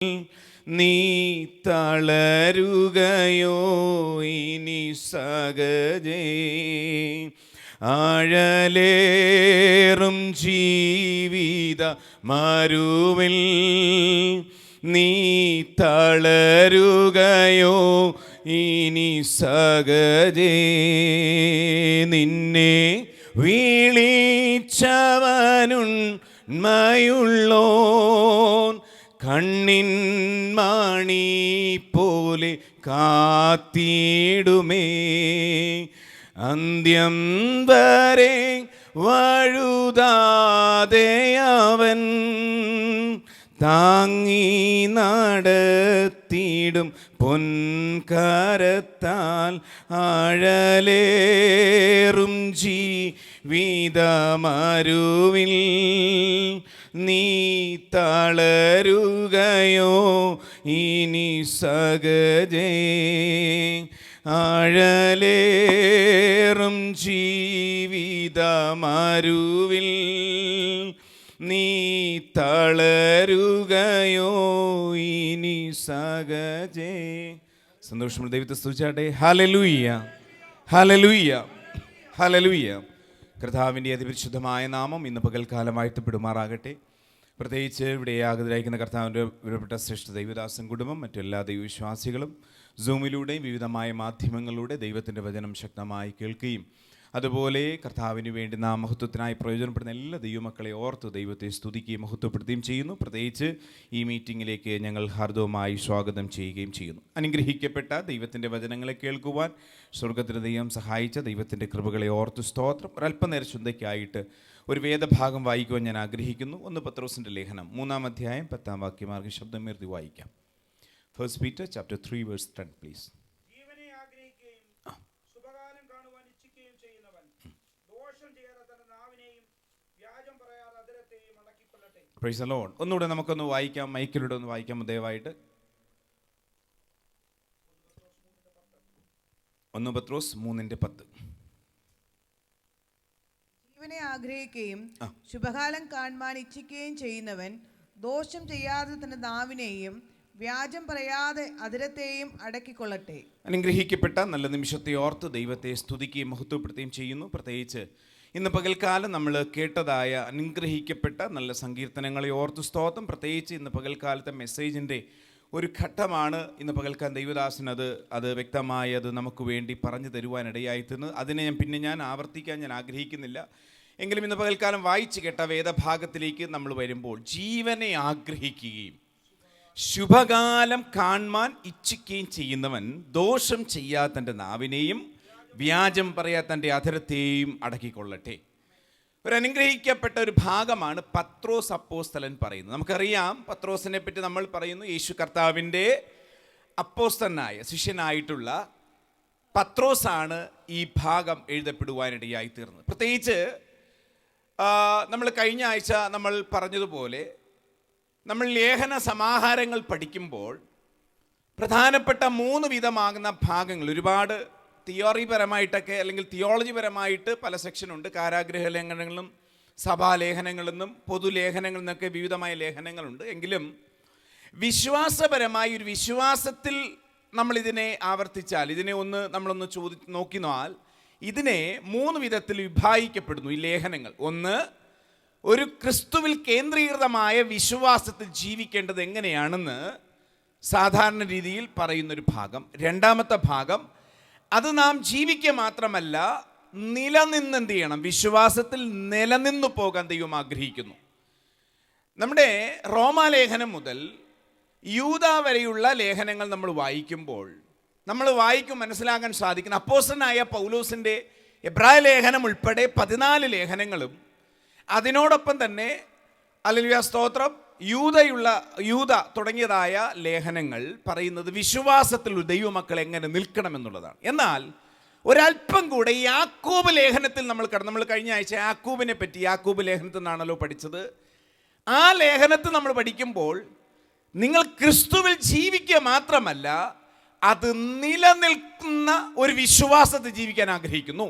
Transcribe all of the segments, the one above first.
നീ തളരുകയോ ഇനി സഹജേ. ആഴലേറും ജീവിത മരുവിൽ നീ തളരുകയോ ഇനി സഹജേ. നിന്നെ വിളിച്ചവനുണ്മയുള്ളോൻ കണ്ണിൻ മണി പോലെ കാത്തിടുമേ. അന്ത്യം വരെ വഴുതാതെ അവൻ താങ്ങി നടത്തിടും പൊൻകരത്താൽ. ആഴലേറും ജീവിതമരുവിൽ നീ തളരുകയോ ഇനി സഹജേ. ആഴലേറും ജീവിതമരുവിൽ നീ തളരുകയോ ഇനി സഹജേ. സന്തോഷമുള്ള ദൈവത്തെ സ്തുതിച്ചാട്ടെ. Hallelujah, hallelujah, hallelujah. കർത്താവിൻ്റെ അതിപരിശുദ്ധമായ നാമം ഇന്ന് പകൽക്കാലം വാഴ്ത്തപ്പെടുമാറാകട്ടെ. പ്രത്യേകിച്ച് ഇവിടെ ആഗതരായിരിക്കുന്ന കർത്താവിൻ്റെ വിലപ്പെട്ട ശ്രേഷ്ഠ ദൈവദാസൻ കുടുംബം, മറ്റെല്ലാ ദൈവവിശ്വാസികളും സൂമിലൂടെയും വിവിധമായ മാധ്യമങ്ങളിലൂടെ ദൈവത്തിൻ്റെ വചനം ശക്തമായി കേൾക്കുകയും അതുപോലെ കർത്താവിന് വേണ്ടി നാം മഹത്വത്തിനായി പ്രയോജനപ്പെടുന്ന എല്ലാ ദൈവമക്കളെ ഓർത്ത് ദൈവത്തെ സ്തുതിക്കുകയും മഹത്വപ്പെടുത്തുകയും ചെയ്യുന്നു. പ്രത്യേകിച്ച് ഈ മീറ്റിങ്ങിലേക്ക് ഞങ്ങൾ ഹാർദവമായി സ്വാഗതം ചെയ്യുകയും ചെയ്യുന്നു. അനുഗ്രഹിക്കപ്പെട്ട ദൈവത്തിൻ്റെ വചനങ്ങളെ കേൾക്കുവാൻ സ്വർഗത്തിൻ്റെ ദൈവം സഹായിച്ച ദൈവത്തിൻ്റെ കൃപകളെ ഓർത്ത് സ്തോത്രം. ഒരല്പനേരം ചിന്തയ്ക്കായിട്ട് ഒരു വേദഭാഗം വായിക്കുവാൻ ഞാൻ ആഗ്രഹിക്കുന്നു. 1 പത്രോസിൻ്റെ ലേഖനം 3-ാം അധ്യായം 10-ാം വാക്യമാർഗ്ഗം ശബ്ദമേർത്തി വായിക്കാം. 1 Peter chapter 3 verse 10 please. Praise the Lord. ഒന്നുകൂടെ നമുക്കൊന്ന് വായിക്കാം, മൈക്കിലൂടെ ഒന്ന് വായിക്കാം ദയവായിട്ട്. 1 പത്രോസ് 3:10. ജീവനെ ആഗ്രഹിക്കുകയും ശുഭകാലം കാണുവാൻ ഇച്ഛിക്കുകയും ചെയ്യുന്നവൻ ദോഷം ചെയ്യാതെ തന്റെ നാവിനെയും വ്യാജം പറയാതെ അതിരത്തെയും അടക്കിക്കൊള്ളട്ടെ. അനുഗ്രഹിക്കപ്പെട്ട നല്ല നിമിഷത്തെ ഓർത്ത് ദൈവത്തെ സ്തുതിക്കുകയും മഹത്വപ്പെടുത്തുകയും ചെയ്യുന്നു. പ്രത്യേകിച്ച് ഇന്ന് പകൽക്കാലം നമ്മൾ കേട്ടതായ അനുഗ്രഹിക്കപ്പെട്ട നല്ല സങ്കീർത്തനങ്ങളെ ഓർത്ത് സ്തോത്രം. പ്രത്യേകിച്ച് ഇന്ന് പകൽക്കാലത്തെ മെസ്സേജിൻ്റെ ഒരു ഘട്ടമാണ് ഇന്ന് പകൽക്കാലം ദൈവദാസൻ അത് വ്യക്തമായി അത് നമുക്ക് വേണ്ടി പറഞ്ഞു തരുവാനിടയായിത്തീർന്നു. അതിനെ ഞാൻ ആവർത്തിക്കാൻ ഞാൻ ആഗ്രഹിക്കുന്നില്ല. എങ്കിലും ഇന്ന് പകൽക്കാലം വായിച്ചു കേട്ട വേദഭാഗത്തിലേക്ക് നമ്മൾ വരുമ്പോൾ ജീവനെ ആഗ്രഹിക്കുകയും ശുഭകാലം കാണുവാൻ ഇച്ഛിക്കുകയും ചെയ്യുന്നവൻ ദോഷം ചെയ്യാത്ത തൻ്റെ നാവിനെയും വ്യാജം പറയാത്ത തൻ്റെ അധരത്തെയും അടക്കിക്കൊള്ളട്ടെ. ഒരു അനുഗ്രഹിക്കപ്പെട്ട ഒരു ഭാഗമാണ് പത്രോസ് അപ്പോസ്തലൻ പറയുന്നത്. നമുക്കറിയാം പത്രോസിനെ പറ്റി നമ്മൾ പറയുന്നു, യേശു കർത്താവിൻ്റെ അപ്പോസ്തലനായ ശിഷ്യനായിട്ടുള്ള പത്രോസാണ് ഈ ഭാഗം എഴുതപ്പെടുവാനിടയായി തീർന്നത്. പ്രത്യേകിച്ച് നമ്മൾ കഴിഞ്ഞ ആഴ്ച നമ്മൾ പറഞ്ഞതുപോലെ നമ്മൾ ലേഖന സമാഹാരങ്ങൾ പഠിക്കുമ്പോൾ പ്രധാനപ്പെട്ട 3 വിധമാകുന്ന ഭാഗങ്ങൾ, ഒരുപാട് തിയോറിപരമായിട്ടൊക്കെ അല്ലെങ്കിൽ തിയോളജി പരമായിട്ട് പല സെക്ഷനുണ്ട്. കാരാഗ്രഹ ലേഖനങ്ങളും സഭാലേഖനങ്ങളെന്നും പൊതുലേഖനങ്ങളിൽ നിന്നൊക്കെ വിവിധമായ ലേഖനങ്ങളുണ്ട്. എങ്കിലും വിശ്വാസപരമായി ഒരു വിശ്വാസത്തിൽ നമ്മളിതിനെ ആവർത്തിച്ചാൽ, ഇതിനെ നമ്മളൊന്ന് നോക്കിയാൽ ഇതിനെ 3 വിധത്തിൽ വിഭാഗിക്കപ്പെടുന്നു ഈ ലേഖനങ്ങൾ. ഒന്ന്, ഒരു ക്രിസ്തുവിൽ കേന്ദ്രീകൃതമായ വിശ്വാസത്തിൽ ജീവിക്കേണ്ടത് എങ്ങനെയാണെന്ന് സാധാരണ രീതിയിൽ പറയുന്നൊരു ഭാഗം. രണ്ടാമത്തെ ഭാഗം, അത് നാം ജീവിക്കുക മാത്രമല്ല നിലനിന്നെന്ത് ചെയ്യണം, വിശ്വാസത്തിൽ നിലനിന്നു പോകാൻ ദൈവം ആഗ്രഹിക്കുന്നു. നമ്മുടെ റോമാലേഖനം മുതൽ യൂദ വരെയുള്ള ലേഖനങ്ങൾ നമ്മൾ വായിക്കുമ്പോൾ മനസ്സിലാക്കാൻ സാധിക്കുന്ന അപ്പോസ്തലനായ പൗലോസിൻ്റെ എബ്രായ ലേഖനം ഉൾപ്പെടെ 14 ലേഖനങ്ങളും അതിനോടൊപ്പം തന്നെ ഹല്ലേലൂയ സ്തോത്രം യൂദ തുടങ്ങിയതായ ലേഖനങ്ങൾ പറയുന്നത് വിശ്വാസത്തിൽ ദൈവമക്കൾ എങ്ങനെ നിൽക്കണമെന്നുള്ളതാണ്. എന്നാൽ ഒരല്പം കൂടെ യാക്കോബ് ലേഖനത്തിൽ നമ്മൾ കഴിഞ്ഞ ആഴ്ച യാക്കോബ് ലേഖനത്തിൽ നിന്നാണല്ലോ പഠിച്ചത്. ആ ലേഖനത്തിൽ നമ്മൾ പഠിക്കുമ്പോൾ നിങ്ങൾ ക്രിസ്തുവിൽ ജീവിക്കുക മാത്രമല്ല അത് നിലനിൽക്കുന്ന ഒരു വിശ്വാസത്തിൽ ജീവിക്കാൻ ആഗ്രഹിക്കുന്നു.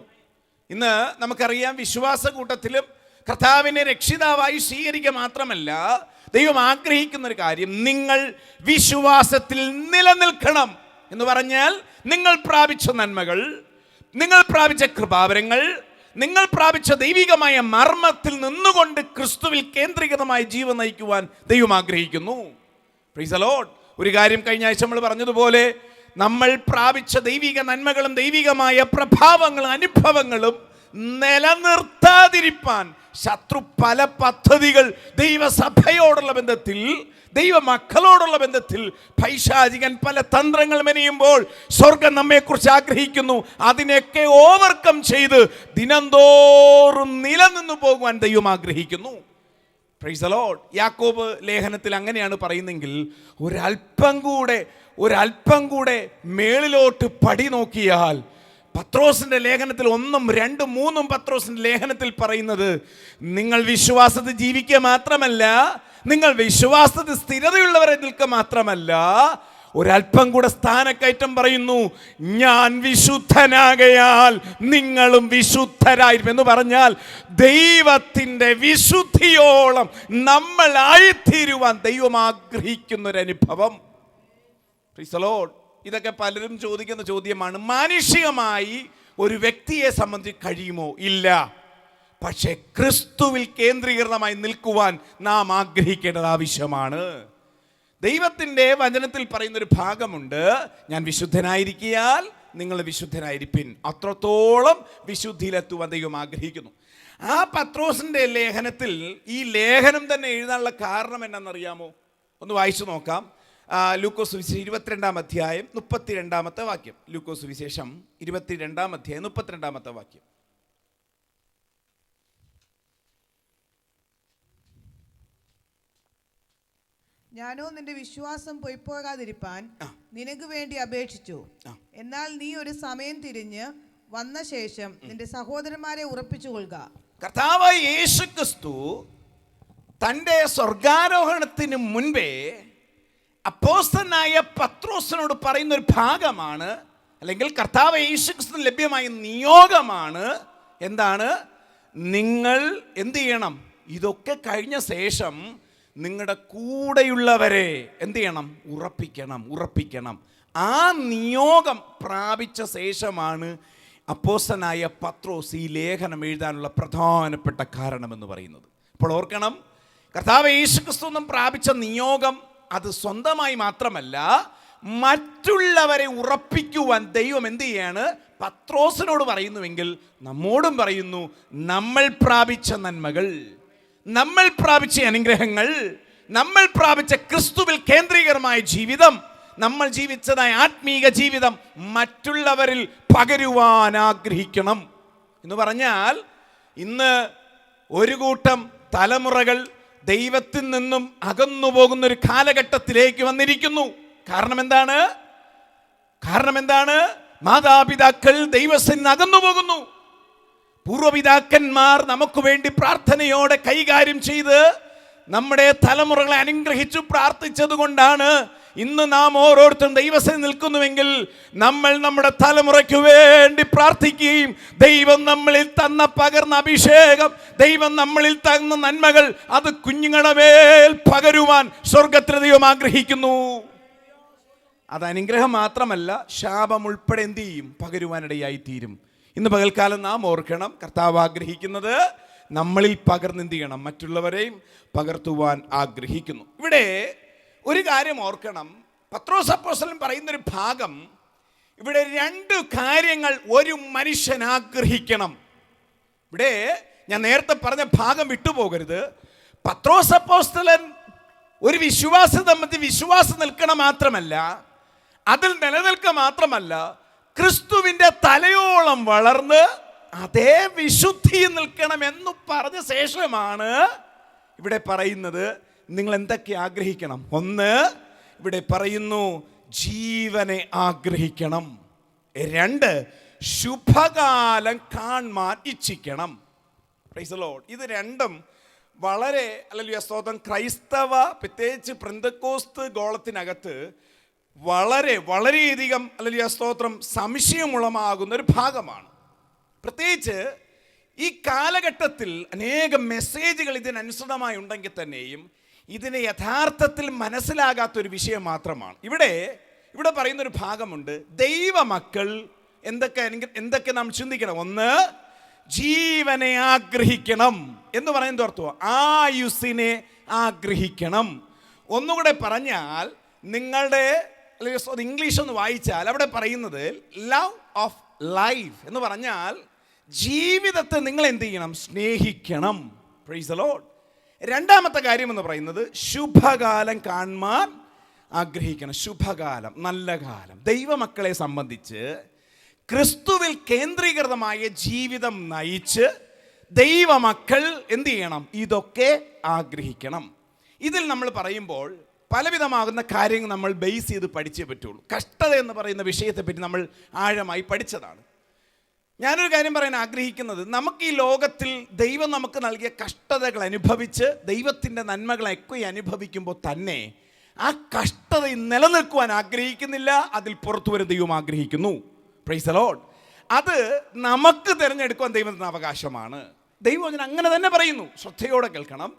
ഇന്ന് നമുക്കറിയാം വിശ്വാസ കൂട്ടത്തിലും കർത്താവിനെ രക്ഷിതാവായി സ്വീകരിക്കുക മാത്രമല്ല, ദൈവം ആഗ്രഹിക്കുന്ന ഒരു കാര്യം, നിങ്ങൾ വിശ്വാസത്തിൽ നിലനിൽക്കണം എന്ന് പറഞ്ഞാൽ നിങ്ങൾ പ്രാപിച്ച നന്മകൾ, നിങ്ങൾ പ്രാപിച്ച കൃപാവരങ്ങൾ, നിങ്ങൾ പ്രാപിച്ച ദൈവികമായ മർമ്മത്തിൽ നിന്നുകൊണ്ട് ക്രിസ്തുവിൽ കേന്ദ്രീകൃതമായ ജീവൻ നയിക്കുവാൻ ദൈവം ആഗ്രഹിക്കുന്നു. Price the Lord. ഒരു കാര്യം കഴിഞ്ഞ ആഴ്ച നമ്മൾ പറഞ്ഞതുപോലെ, നമ്മൾ പ്രാപിച്ച ദൈവിക നന്മകളും ദൈവികമായ പ്രഭാവങ്ങളും അനുഭവങ്ങളും നിലനിർത്താതിരിപ്പാൻ ശത്രു പല പദ്ധതികൾ ദൈവസഭയോടുള്ള ബന്ധത്തിൽ, ദൈവമക്കളോടുള്ള ബന്ധത്തിൽ പൈശാചികൻ പല തന്ത്രങ്ങൾ മെനയുമ്പോൾ സ്വർഗം നമ്മെക്കുറിച്ച് ആഗ്രഹിക്കുന്നു. അതിനെയൊക്കെ ഓവർകം ചെയ്ത് ദിനംതോറും നിലനിന്നു പോകുവാൻ ദൈവം ആഗ്രഹിക്കുന്നു. Price the Lord. യാക്കോബ് ലേഖനത്തിൽ അങ്ങനെയാണ് പറയുന്നെങ്കിൽ, ഒരല്പം കൂടെ മേളിലോട്ട് പടി നോക്കിയാൽ, പത്രോസിന്റെ ലേഖനത്തിൽ 1, 2, 3 പത്രോസിന്റെ ലേഖനത്തിൽ പറയുന്നത്, നിങ്ങൾ വിശ്വാസത്തിൽ ജീവിക്കുക മാത്രമല്ല, നിങ്ങൾ വിശ്വാസത്തിൽ സ്ഥിരതയുള്ളവരെ നിൽക്കുക മാത്രമല്ല, ഒരല്പം കൂടെ സ്ഥാനക്കയറ്റം പറയുന്നു, ഞാൻ വിശുദ്ധനാകയാൽ നിങ്ങളും വിശുദ്ധരായിരിക്കും എന്ന് പറഞ്ഞാൽ, ദൈവത്തിൻ്റെ വിശുദ്ധിയോളം നമ്മളായിത്തീരുവാൻ ദൈവം ആഗ്രഹിക്കുന്നൊരനുഭവം. Price the Lord. ഇതൊക്കെ പലരും ചോദിക്കുന്ന ചോദ്യമാണ്. മാനുഷികമായി ഒരു വ്യക്തിയെ സംബന്ധിച്ച് കഴിയുമോ? ഇല്ല. പക്ഷേ ക്രിസ്തുവിൽ കേന്ദ്രീകൃതമായി നിൽക്കുവാൻ നാം ആഗ്രഹിക്കേണ്ടത് ആവശ്യമാണ്. ദൈവത്തിൻ്റെ വചനത്തിൽ പറയുന്നൊരു ഭാഗമുണ്ട്, ഞാൻ വിശുദ്ധനായിരിക്കിയാൽ നിങ്ങൾ വിശുദ്ധനായിരിപ്പിൻ. അത്രത്തോളം വിശുദ്ധിയിലെത്തുവാൻ ദൈവം ആഗ്രഹിക്കുന്നു. ആ പത്രോസിൻ്റെ ലേഖനത്തിൽ ഈ ലേഖനം തന്നെ എഴുതാനുള്ള കാരണം എന്നാണെന്നറിയാമോ? ഒന്ന് വായിച്ചു നോക്കാം. ലൂക്കോസ് സുവിശേഷം 22-ാം അധ്യായം 32-ാമത്തെ വാക്യം. ലൂക്കോസ് സുവിശേഷം 22-ാം അധ്യായം 32-ാമത്തെ വാക്യം. ഞാനോ നിന്റെ വിശ്വാസം പൊയ്പോകാതിരിപ്പാൻ നിനക്ക് വേണ്ടി അപേക്ഷിച്ചു. എന്നാൽ നീ ഒരു സമയം തിരിഞ്ഞ് വന്ന ശേഷം നിന്റെ സഹോദരന്മാരെ ഉറപ്പിച്ചുകൊള്ളുക. കർത്താവായ യേശുക്രിസ്തു തൻ്റെ സ്വർഗാരോഹണത്തിന് മുൻപേ അപ്പോസ്തലനായ പത്രോസിനോട് പറയുന്ന ഒരു ഭാഗമാണ്, അല്ലെങ്കിൽ കർത്താവ് യേശുക്രിസ്തു ലഭ്യമായ നിയോഗമാണ്. എന്താണ്? നിങ്ങൾ എന്ത് ചെയ്യണം? ഇതൊക്കെ കഴിഞ്ഞ ശേഷം നിങ്ങളുടെ കൂടെയുള്ളവരെ എന്ത് ചെയ്യണം? ഉറപ്പിക്കണം. ആ നിയോഗം പ്രാപിച്ച ശേഷമാണ് അപ്പോസ്തലനായ പത്രോസ് ഈ ലേഖനം എഴുതാനുള്ള പ്രധാനപ്പെട്ട കാരണമെന്ന് പറയുന്നത്. അപ്പോൾ ഓർക്കണം, കർത്താവ് യേശുക്രിസ്തു പ്രാപിച്ച നിയോഗം അത് സ്വന്തമായി മാത്രമല്ല, മറ്റുള്ളവരെ ഉറപ്പിക്കുവാൻ ദൈവം എന്ത് ചെയ്യാണ്? പത്രോസിനോട് പറയുന്നുവെങ്കിൽ നമ്മോടും പറയുന്നു. നമ്മൾ പ്രാപിച്ച നന്മകൾ, നമ്മൾ പ്രാപിച്ച അനുഗ്രഹങ്ങൾ, നമ്മൾ പ്രാപിച്ച ക്രിസ്തുവിൽ കേന്ദ്രീകരമായ ജീവിതം, നമ്മൾ ജീവിച്ചതായ ആത്മീക ജീവിതം മറ്റുള്ളവരിൽ പകരുവാൻ ആഗ്രഹിക്കണം എന്ന് പറഞ്ഞാൽ, ഇന്ന് ഒരു കൂട്ടം തലമുറകൾ ദൈവത്തിൽ നിന്നും അകന്നു പോകുന്ന ഒരു കാലഘട്ടത്തിലേക്ക് വന്നിരിക്കുന്നു. കാരണം എന്താണ്? മാതാപിതാക്കൾ ദൈവത്തിൽ നിന്ന് അകന്നു പോകുന്നു. പൂർവപിതാക്കന്മാർ നമുക്ക് വേണ്ടി പ്രാർത്ഥനയോടെ കൈകാര്യം ചെയ്ത് നമ്മുടെ തലമുറകളെ അനുഗ്രഹിച്ചു പ്രാർത്ഥിച്ചത് കൊണ്ടാണ് ഇന്ന് നാം ഓരോരുത്തരും ദൈവത്തിൽ നിൽക്കുന്നുവെങ്കിൽ, നമ്മൾ നമ്മുടെ തലമുറയ്ക്ക് വേണ്ടി പ്രാർത്ഥിക്കുകയും ദൈവം നമ്മളിൽ തന്ന പകർന്ന അഭിഷേകം, ദൈവം നമ്മളിൽ തന്ന നന്മകൾ അത് കുഞ്ഞുങ്ങളുടെ മേൽ പകരുവാൻ സ്വർഗത്തിലെ ദൈവം ആഗ്രഹിക്കുന്നു. അത് അനുഗ്രഹം മാത്രമല്ല, ശാപം ഉൾപ്പെടെ എന്ത് ചെയ്യും? പകരുവാനിടയായിത്തീരും. ഇന്ന് പകൽക്കാലം നാം ഓർക്കണം, കർത്താവ് ആഗ്രഹിക്കുന്നത് നമ്മളിൽ പകർന്നെന്ത് ചെയ്യണം? മറ്റുള്ളവരെയും പകർത്തുവാൻ ആഗ്രഹിക്കുന്നു. ഇവിടെ ഒരു കാര്യം ഓർക്കണം, പത്രോസ് അപ്പോസ്തലൻ പറയുന്നൊരു ഭാഗം, ഇവിടെ 2 കാര്യങ്ങൾ ഒരു മനുഷ്യൻ ആഗ്രഹിക്കണം. ഇവിടെ ഞാൻ നേരത്തെ പറഞ്ഞ ഭാഗം വിട്ടുപോകരുത്. പത്രോസ് അപ്പോസ്തലൻ ഒരു വിശ്വാസം സംബന്ധിച്ച് വിശ്വാസം നിൽക്കണം മാത്രമല്ല, അതിൽ നിലനിൽക്കുക മാത്രമല്ല, ക്രിസ്തുവിൻ്റെ തലയോളം വളർന്ന് അതേ വിശുദ്ധി നിൽക്കണം എന്ന് പറഞ്ഞ ശേഷമാണ് ഇവിടെ പറയുന്നത് നിങ്ങൾ എന്തൊക്കെ ആഗ്രഹിക്കണം. 1, ഇവിടെ പറയുന്നു ജീവനെ ആഗ്രഹിക്കണം. 2, ശുഭകാലം കാണാൻ ഇച്ഛിക്കണം. Price the Lord. ഇത് രണ്ടും വളരെ ഹല്ലേലൂയ സ്തോത്രം ക്രൈസ്തവ പ്രത്യേകിച്ച് പെന്തക്കോസ്ത് ഗോളത്തിനകത്ത് വളരെയധികം ഹല്ലേലൂയ സ്തോത്രം സംശയമുളമാകുന്ന ഒരു ഭാഗമാണ്. പ്രത്യേകിച്ച് ഈ കാലഘട്ടത്തിൽ അനേകം മെസ്സേജുകൾ ഇതിനനുസൃതമായി ഉണ്ടെങ്കിൽ തന്നെയും ഇതിനെ യഥാർത്ഥത്തിൽ മനസ്സിലാകാത്തൊരു വിഷയം മാത്രമാണ്. ഇവിടെ പറയുന്നൊരു ഭാഗമുണ്ട്, ദൈവമക്കൾ എന്തൊക്കെ നാം ചിന്തിക്കണം. ഒന്ന്, ജീവനെ ആഗ്രഹിക്കണം എന്ന് പറയുന്നത് ഓർത്തുവോ, ആയുസ്സിനെ ആഗ്രഹിക്കണം. ഒന്നുകൂടെ പറഞ്ഞാൽ, നിങ്ങളുടെ ഇംഗ്ലീഷ് ഒന്ന് വായിച്ചാൽ അവിടെ പറയുന്നത് ലവ് ഓഫ് ലൈഫ് എന്ന് പറഞ്ഞാൽ ജീവിതത്തെ നിങ്ങൾ എന്ത് ചെയ്യണം? സ്നേഹിക്കണം. Price the Lord. രണ്ടാമത്തെ കാര്യം എന്ന് പറയുന്നത് ശുഭകാലം കാണുവാൻ ആഗ്രഹിക്കണം. ശുഭകാലം, നല്ല കാലം. ദൈവമക്കളെ സംബന്ധിച്ച് ക്രിസ്തുവിൽ കേന്ദ്രീകൃതമായ ജീവിതം നയിച്ച് ദൈവമക്കൾ എന്ത് ചെയ്യണം? ഇതൊക്കെ ആഗ്രഹിക്കണം. ഇതിൽ നമ്മൾ പറയുമ്പോൾ പലവിധമാകുന്ന കാര്യങ്ങൾ നമ്മൾ ബേസ് ചെയ്ത് പഠിച്ചേ പറ്റുള്ളൂ. കഷ്ടത എന്ന് പറയുന്ന വിഷയത്തെപ്പറ്റി നമ്മൾ ആഴമായി പഠിച്ചതാണ്. ഞാനൊരു കാര്യം പറയാൻ ആഗ്രഹിക്കുന്നത്, നമുക്ക് ഈ ലോകത്തിൽ ദൈവം നമുക്ക് നൽകിയ കഷ്ടതകൾ അനുഭവിച്ച് ദൈവത്തിൻ്റെ നന്മകളൊക്കെ അനുഭവിക്കുമ്പോൾ തന്നെ ആ കഷ്ടതയിൽ നിലനിൽക്കുവാൻ ആഗ്രഹിക്കുന്നില്ല, അതിൽ പുറത്തു വരും ദൈവം ആഗ്രഹിക്കുന്നു. Price the Lord. അത് നമുക്ക് തിരഞ്ഞെടുക്കുവാൻ ദൈവത്തിന് അവകാശമാണ്. ദൈവം അങ്ങനെ തന്നെ പറയുന്നു. ശ്രദ്ധയോടെ കേൾക്കണം.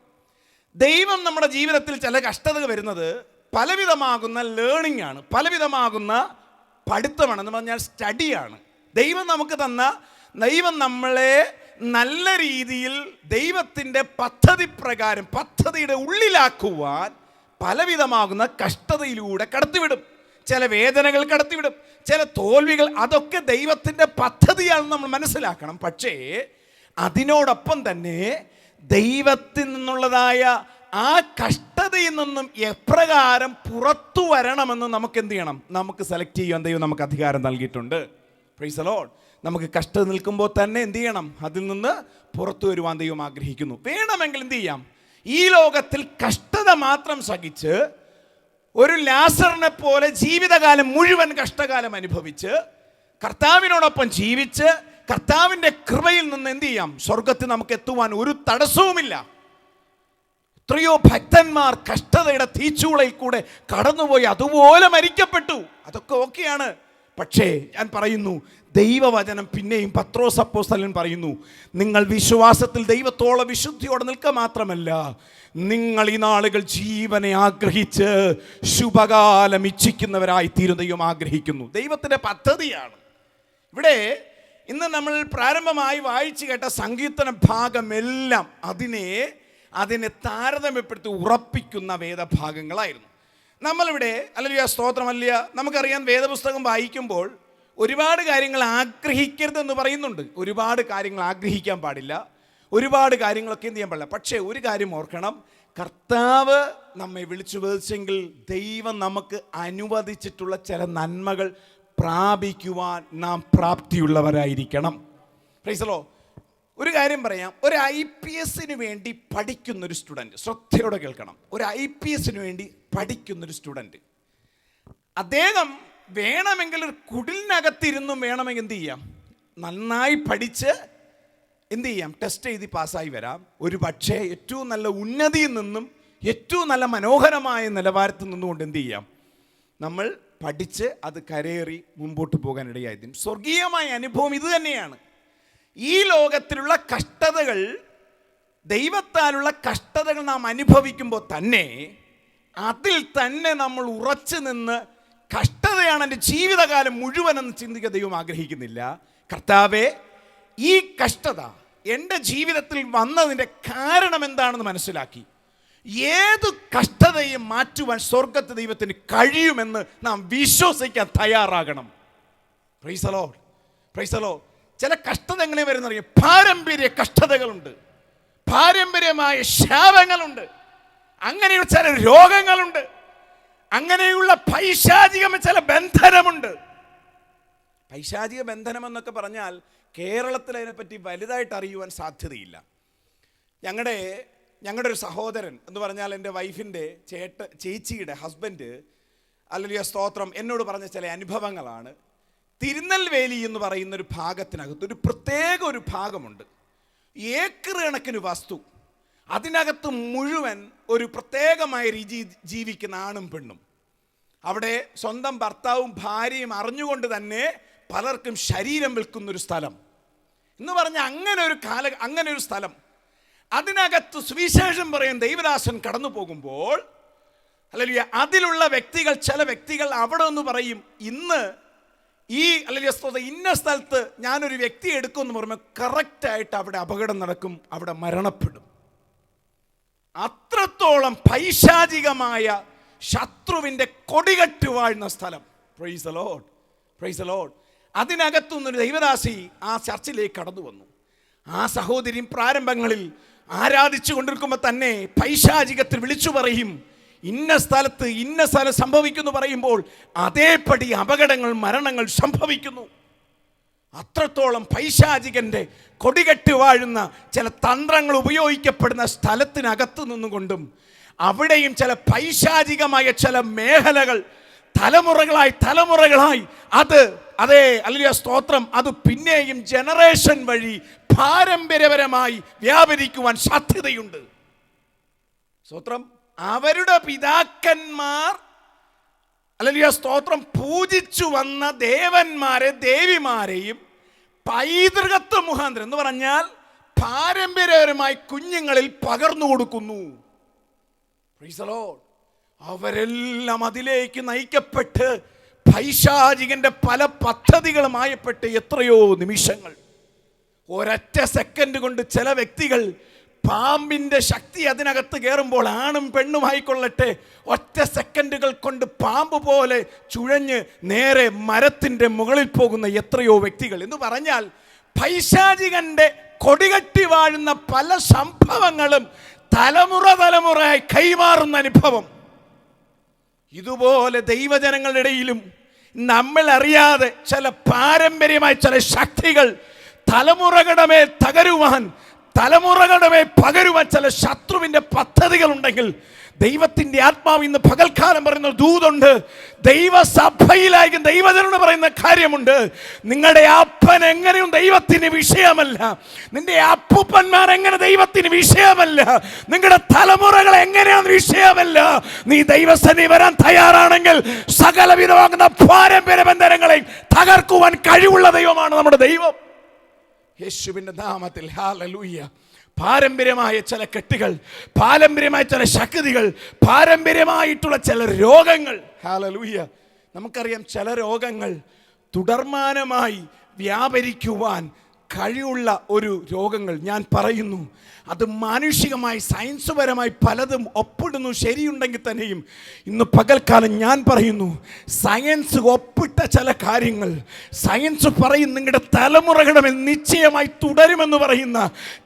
ദൈവം നമ്മുടെ ജീവിതത്തിൽ ചില കഷ്ടതകൾ വരുന്നത് പലവിധമാകുന്ന ലേണിംഗ് ആണ്, പലവിധമാകുന്ന പഠിത്തമാണ്, എന്ന് പറഞ്ഞാൽ സ്റ്റഡിയാണ്. ദൈവം നമുക്ക് തന്ന, ദൈവം നമ്മളെ നല്ല രീതിയിൽ ദൈവത്തിൻ്റെ പദ്ധതി പ്രകാരം പദ്ധതിയുടെ ഉള്ളിലാക്കുവാൻ പലവിധമാകുന്ന കഷ്ടതയിലൂടെ കടത്തിവിടും. ചില വേദനകൾ കടത്തിവിടും, ചില തോൽവികൾ. അതൊക്കെ ദൈവത്തിൻ്റെ പദ്ധതിയാണെന്ന് നമ്മൾ മനസ്സിലാക്കണം. പക്ഷേ അതിനോടൊപ്പം തന്നെ ദൈവത്തിൽ നിന്നുള്ളതായ ആ കഷ്ടതയിൽ നിന്നും എപ്രകാരം പുറത്തു വരണമെന്ന് നമുക്ക് എന്ത് ചെയ്യണം? നമുക്ക് സെലക്ട് ചെയ്യാൻ ദൈവം നമുക്ക് അധികാരം നൽകിയിട്ടുണ്ട്. Price the Lord. നമുക്ക് കഷ്ടത നിൽക്കുമ്പോൾ തന്നെ എന്ത് ചെയ്യണം? അതിൽ നിന്ന് പുറത്തു വരുവാൻ ദൈവം ആഗ്രഹിക്കുന്നു. വേണമെങ്കിൽ എന്ത് ചെയ്യാം? ഈ ലോകത്തിൽ കഷ്ടത മാത്രം സഹിച്ച് ഒരു ലാസറിനെ പോലെ ജീവിതകാലം മുഴുവൻ കഷ്ടകാലം അനുഭവിച്ച് കർത്താവിനോടൊപ്പം ജീവിച്ച് കർത്താവിൻ്റെ കൃപയിൽ നിന്ന് എന്ത് ചെയ്യാം? സ്വർഗത്തിൽ നമുക്ക് എത്തുവാൻ ഒരു തടസ്സവുമില്ല. എത്രയോ ഭക്തന്മാർ കഷ്ടതയുടെ തീച്ചൂളയിൽ കൂടെ കടന്നുപോയി അതുപോലെ മരിക്കപ്പെട്ടു. അതൊക്കെ ഓക്കെയാണ്. പക്ഷേ ഞാൻ പറയുന്നു, ദൈവവചനം പിന്നെയും പത്രോസ് അപ്പോസ്തലൻ പറയുന്നു, നിങ്ങൾ വിശ്വാസത്തിൽ ദൈവത്തോളം വിശുദ്ധിയോടെ നിൽക്കുക മാത്രമല്ല, നിങ്ങൾ ഈ നാളുകൾ ജീവനെ ആഗ്രഹിച്ച് ശുഭകാലം ഇച്ഛിക്കുന്നവരായി തീരും ദൈവം ആഗ്രഹിക്കുന്നു. ദൈവത്തിൻ്റെ പദ്ധതിയാണ്. ഇവിടെ ഇന്ന് നമ്മൾ പ്രാരംഭമായി വായിച്ചു കേട്ട സങ്കീർത്തന ഭാഗമെല്ലാം അതിനെ താരതമ്യപ്പെടുത്തി ഉറപ്പിക്കുന്ന വേദഭാഗങ്ങളായിരുന്നു. നമ്മളിവിടെ ഹല്ലേലൂയ സ്തോത്രം ഹല്ലേലൂയ, നമുക്കറിയാം വേദപുസ്തകം വായിക്കുമ്പോൾ ഒരുപാട് കാര്യങ്ങൾ ആഗ്രഹിക്കരുതെന്ന് പറയുന്നുണ്ട്. ഒരുപാട് കാര്യങ്ങൾ ആഗ്രഹിക്കാൻ പാടില്ല, ഒരുപാട് കാര്യങ്ങളൊക്കെ എന്ത് ചെയ്യാൻ പാടില്ല. പക്ഷേ ഒരു കാര്യം ഓർക്കണം, കർത്താവ് നമ്മെ വിളിച്ചു വേദിച്ചെങ്കിൽ ദൈവം നമുക്ക് അനുവദിച്ചിട്ടുള്ള ചില നന്മകൾ പ്രാപിക്കുവാൻ നാം പ്രാപ്തിയുള്ളവരായിരിക്കണം. Price the Lord. ഒരു കാര്യം പറയാം, ഒരു IPS വേണ്ടി പഠിക്കുന്നൊരു സ്റ്റുഡൻറ്റ്, ശ്രദ്ധയോടെ കേൾക്കണം. ഒരു IPS വേണ്ടി പഠിക്കുന്നൊരു സ്റ്റുഡൻറ്റ്, അദ്ദേഹം വേണമെങ്കിൽ ഒരു കുടിലിനകത്തിരുന്നും വേണമെങ്കിൽ എന്ത് ചെയ്യാം? നന്നായി പഠിച്ച് എന്ത് ചെയ്യാം? ടെസ്റ്റ് എഴുതി പാസ്സായി വരാം. ഒരു പക്ഷേ ഏറ്റവും നല്ല ഉന്നതിയിൽ നിന്നും ഏറ്റവും നല്ല മനോഹരമായ നിലവാരത്തിൽ നിന്നുകൊണ്ട് എന്ത് ചെയ്യാം? നമ്മൾ പഠിച്ച് അത് കരയേറി മുമ്പോട്ട് പോകാനിടയായി. സ്വർഗീയമായ അനുഭവം ഇത് തന്നെയാണ്. ഈ ലോകത്തിലുള്ള കഷ്ടതകൾ, ദൈവത്താലുള്ള കഷ്ടതകൾ നാം അനുഭവിക്കുമ്പോൾ തന്നെ അതിൽ തന്നെ നമ്മൾ ഉറച്ചു നിന്ന് കഷ്ടതയാണ് എൻ്റെ ജീവിതകാലം മുഴുവനെന്ന് ചിന്തിക്കുക ദൈവം ആഗ്രഹിക്കുന്നില്ല. കർത്താവേ, ഈ കഷ്ടത എൻ്റെ ജീവിതത്തിൽ വന്നതിൻ്റെ കാരണം എന്താണെന്ന് മനസ്സിലാക്കി ഏത് കഷ്ടതയും മാറ്റുവാൻ സ്വർഗത്തെ ദൈവത്തിന് കഴിയുമെന്ന് നാം വിശ്വസിക്കാൻ തയ്യാറാകണം. Price the Lord, praise the Lord. ചില കഷ്ടത എങ്ങനെ വരുന്നറിയാം? പാരമ്പര്യ കഷ്ടതകളുണ്ട്, പാരമ്പര്യമായ ശാപങ്ങളുണ്ട്, അങ്ങനെയുള്ള ചില രോഗങ്ങളുണ്ട്, അങ്ങനെയുള്ള പൈശാചികമായ ചില ബന്ധനമുണ്ട്. പൈശാചിക ബന്ധനം എന്നൊക്കെ പറഞ്ഞാൽ കേരളത്തിൽ അതിനെപ്പറ്റി വലുതായിട്ട് അറിയുവാൻ സാധ്യതയില്ല. ഞങ്ങളുടെ ഒരു സഹോദരൻ എന്ന് പറഞ്ഞാൽ എൻ്റെ വൈഫിൻ്റെ ചേച്ചിയുടെ ഹസ്ബൻഡ് ഹല്ലേലൂയ സ്തോത്രം എന്നോട് പറഞ്ഞ ചില അനുഭവങ്ങളാണ്. തിരുനെൽവേലി എന്ന് പറയുന്നൊരു ഭാഗത്തിനകത്ത് ഒരു പ്രത്യേക ഒരു ഭാഗമുണ്ട്, ഏക്കർ കണക്കിന് വസ്തു, അതിനകത്ത് മുഴുവൻ ഒരു പ്രത്യേകമായ രീതി ജീവിക്കുന്ന ആണും പെണ്ണും. അവിടെ സ്വന്തം ഭർത്താവും ഭാര്യയും അറിഞ്ഞുകൊണ്ട് തന്നെ പലർക്കും ശരീരം വിൽക്കുന്നൊരു സ്ഥലം. എന്ന് പറഞ്ഞാൽ അങ്ങനെ ഒരു സ്ഥലം, അതിനകത്ത് സുവിശേഷം പറയും ദൈവദാസൻ കടന്നു പോകുമ്പോൾ ഹല്ലേലൂയ, അതിലുള്ള വ്യക്തികൾ, ചില വ്യക്തികൾ അവിടെ ഒന്ന് പറയും, ഇന്ന് ഈ ഹല്ലേലൂയ ഇന്ന സ്ഥലത്ത് ഞാനൊരു വ്യക്തിയെ എടുക്കുമെന്ന് പറയുമ്പോൾ കറക്റ്റായിട്ട് അവിടെ അപകടം നടക്കും, അവിടെ മരണപ്പെടും. അത്രത്തോളം പൈശാചികമായ ശത്രുവിൻ്റെ കൊടികെട്ട് വാഴുന്ന സ്ഥലം. Praise the Lord, praise the Lord. അതിനകത്തുനിന്നൊരു ദൈവദാസി ആ ചർച്ചിലേക്ക് കടന്നു വന്നു. ആ സഹോദരി പ്രാരംഭങ്ങളിൽ ആരാധിച്ചു കൊണ്ടിരിക്കുമ്പോൾ തന്നെ പൈശാചികത്തിൽ വിളിച്ചു പറയും, ഇന്ന സ്ഥലത്ത് ഇന്ന സ്ഥലം സംഭവിക്കുന്നു പറയുമ്പോൾ അതേപടി അപകടങ്ങൾ, മരണങ്ങൾ സംഭവിക്കുന്നു. അത്രത്തോളം പൈശാചികന്റെ കൊടികെട്ട് വാഴുന്ന ചില തന്ത്രങ്ങൾ ഉപയോഗിക്കപ്പെടുന്ന സ്ഥലത്തിനകത്ത് നിന്നുകൊണ്ടും അവിടെയും ചില പൈശാചികമായ ചില മേഖലകൾ തലമുറകളായി അതേ ഹല്ലേലൂയ സ്തോത്രം, അത് പിന്നെയും ജനറേഷൻ വഴി പാരമ്പര്യപരമായി വ്യാപരിക്കുവാൻ സാധ്യതയുണ്ട്. സ്തോത്രം. അവരുടെ പിതാക്കന്മാർ ഹല്ലേലൂയ സ്തോത്രം പൂജിച്ചു വന്ന ദേവന്മാരെ, ദേവിമാരെയും പൈതൃകത്വ മുഖാന്തരം എന്ന് പറഞ്ഞാൽ പാരമ്പര്യപരമായി കുഞ്ഞുങ്ങളിൽ പകർന്നു കൊടുക്കുന്നു. Price the Lord. അവരെല്ലാം അതിലേക്ക് നയിക്കപ്പെട്ട് പൈശാചികന്റെ പല പദ്ധതികളുമായപ്പെട്ട് എത്രയോ നിമിഷങ്ങൾ, ഒരൊറ്റ സെക്കൻഡ് കൊണ്ട് ചില വ്യക്തികൾ പാമ്പിൻ്റെ ശക്തി അതിനകത്ത് കയറുമ്പോൾ, ആണും പെണ്ണുമായിക്കൊള്ളട്ടെ, ഒറ്റ സെക്കൻഡുകൾ കൊണ്ട് പാമ്പ് പോലെ ചുഴഞ്ഞ് നേരെ മരത്തിൻ്റെ മുകളിൽ പോകുന്ന എത്രയോ വ്യക്തികൾ. എന്ന് പറഞ്ഞാൽ പൈശാചികന്റെ കൊടികെട്ടി വാഴുന്ന പല സംഭവങ്ങളും തലമുറയായി കൈമാറുന്ന അനുഭവം. ഇതുപോലെ ദൈവജനങ്ങളുടെ ഇടയിലും നമ്മൾ അറിയാതെ ചില പാരമ്പര്യമായ ചില ശക്തികൾ തലമുറകളുടെ മേൽ പകരുവാൻ ചില ശത്രുവിൻ്റെ പദ്ധതികൾ ഉണ്ടെങ്കിൽ, ദൈവത്തിൻ്റെ ആത്മാവ് ഇന്ന് പകൽക്കാലം പറയുന്ന ദൂതുണ്ട്. ദൈവസഭയിലായിരിക്കും ദൈവജനോട് പറയുന്ന കാര്യമുണ്ട്. നിങ്ങളുടെ അപ്പൻ എങ്ങനെയും ദൈവത്തിന് വിഷയമല്ല, നിന്റെ അപ്പൂപ്പന്മാർ എങ്ങനെ ദൈവത്തിന് വിഷയമല്ല, നിങ്ങളുടെ തലമുറകൾ എങ്ങനെയാണെന്ന് വിഷയമല്ല. നീ ദൈവസന്നിധി വരാൻ തയ്യാറാണെങ്കിൽ സകലവിധമാകുന്ന പാരമ്പര്യ ബന്ധനങ്ങളെ തകർക്കുവാൻ കഴിവുള്ള ദൈവമാണ് നമ്മുടെ ദൈവം. യേശുവിൻ്റെ നാമത്തിൽ ഹല്ലേലൂയ. പാരമ്പര്യമായ ചില കെട്ടുകൾ, പാരമ്പര്യമായ ചില ശക്തികൾ, പാരമ്പര്യമായിട്ടുള്ള ചില രോഗങ്ങൾ, ഹല്ലേലൂയ. നമുക്കറിയാം ചില രോഗങ്ങൾ തുടർമാനമായി വ്യാപരിക്കുവാൻ കഴിവുള്ള ഒരു രോഗങ്ങൾ. ഞാൻ പറയുന്നു, അത് മാനുഷികമായി സയൻസുപരമായി പലതും ഒപ്പിടുന്നു, ശരിയുണ്ടെങ്കിൽ തന്നെയും ഇന്ന് പകൽക്കാലം ഞാൻ പറയുന്നു, സയൻസ് ഒപ്പിട്ട ചില കാര്യങ്ങൾ, സയൻസ് പറയും നിങ്ങളുടെ തലമുറകളുടെ മേൽ നിശ്ചയമായി തുടരുമെന്ന് പറയുന്ന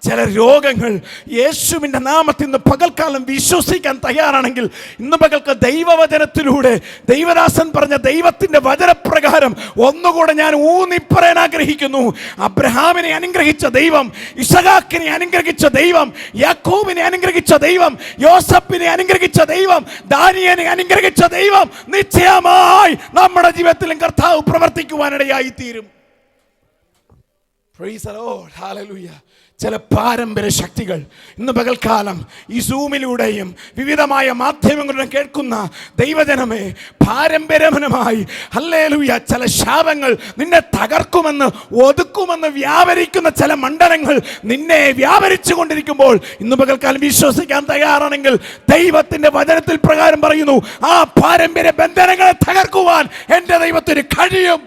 ചില രോഗങ്ങൾ യേശുവിൻ്റെ നാമത്തിൽ ഇന്ന് പകൽക്കാലം വിശ്വസിക്കാൻ തയ്യാറാണെങ്കിൽ, ഇന്ന് പകൽക്കാലം ദൈവവചനത്തിലൂടെ ദൈവദാസൻ പറഞ്ഞ ദൈവത്തിൻ്റെ വചനപ്രകാരം ഒന്നുകൂടെ ഞാൻ ഊന്നിപ്പറയാൻ ആഗ്രഹിക്കുന്നു. അബ്രഹാമിനെ അനുഗ്രഹിച്ച ദൈവം, ഇസഹാക്കിനെ അനുഗ്രഹിച്ച ദൈവം, യാക്കോബിനെ അനുഗ്രഹിച്ച ദൈവം, യോസഫിനെ അനുഗ്രഹിച്ച ദൈവം, ദാനിയേലിനെ അനുഗ്രഹിച്ച ദൈവം നിശ്ചയമായി നമ്മുടെ ജീവിതത്തിലും കർത്താവ് പ്രവർത്തിക്കുവാനിടയായി തീരും. Price the Lord, hallelujah. ചില പാരമ്പര്യ ശക്തികൾ ഇന്ന് പകൽക്കാലം ഈ സൂമിലൂടെയും വിവിധമായ മാധ്യമങ്ങളിലൂടെ കേൾക്കുന്ന ദൈവജനമേ, പാരമ്പര്യപരമായി ഹല്ലേലൂയ ചില ശാപങ്ങൾ നിന്നെ തകർക്കുമെന്ന്, ഒതുക്കുമെന്ന് വ്യാപരിക്കുന്ന ചില മണ്ഡലങ്ങൾ നിന്നെ വ്യാപരിച്ചു കൊണ്ടിരിക്കുമ്പോൾ ഇന്ന് പകൽക്കാലം വിശ്വസിക്കാൻ തയ്യാറാണെങ്കിൽ ദൈവത്തിന്റെ വചനത്തിൽ പ്രകാരം പറയുന്നു, ആ പാരമ്പര്യ ബന്ധനങ്ങളെ തകർക്കുവാൻ എൻ്റെ ദൈവത്തിന് കഴിയും.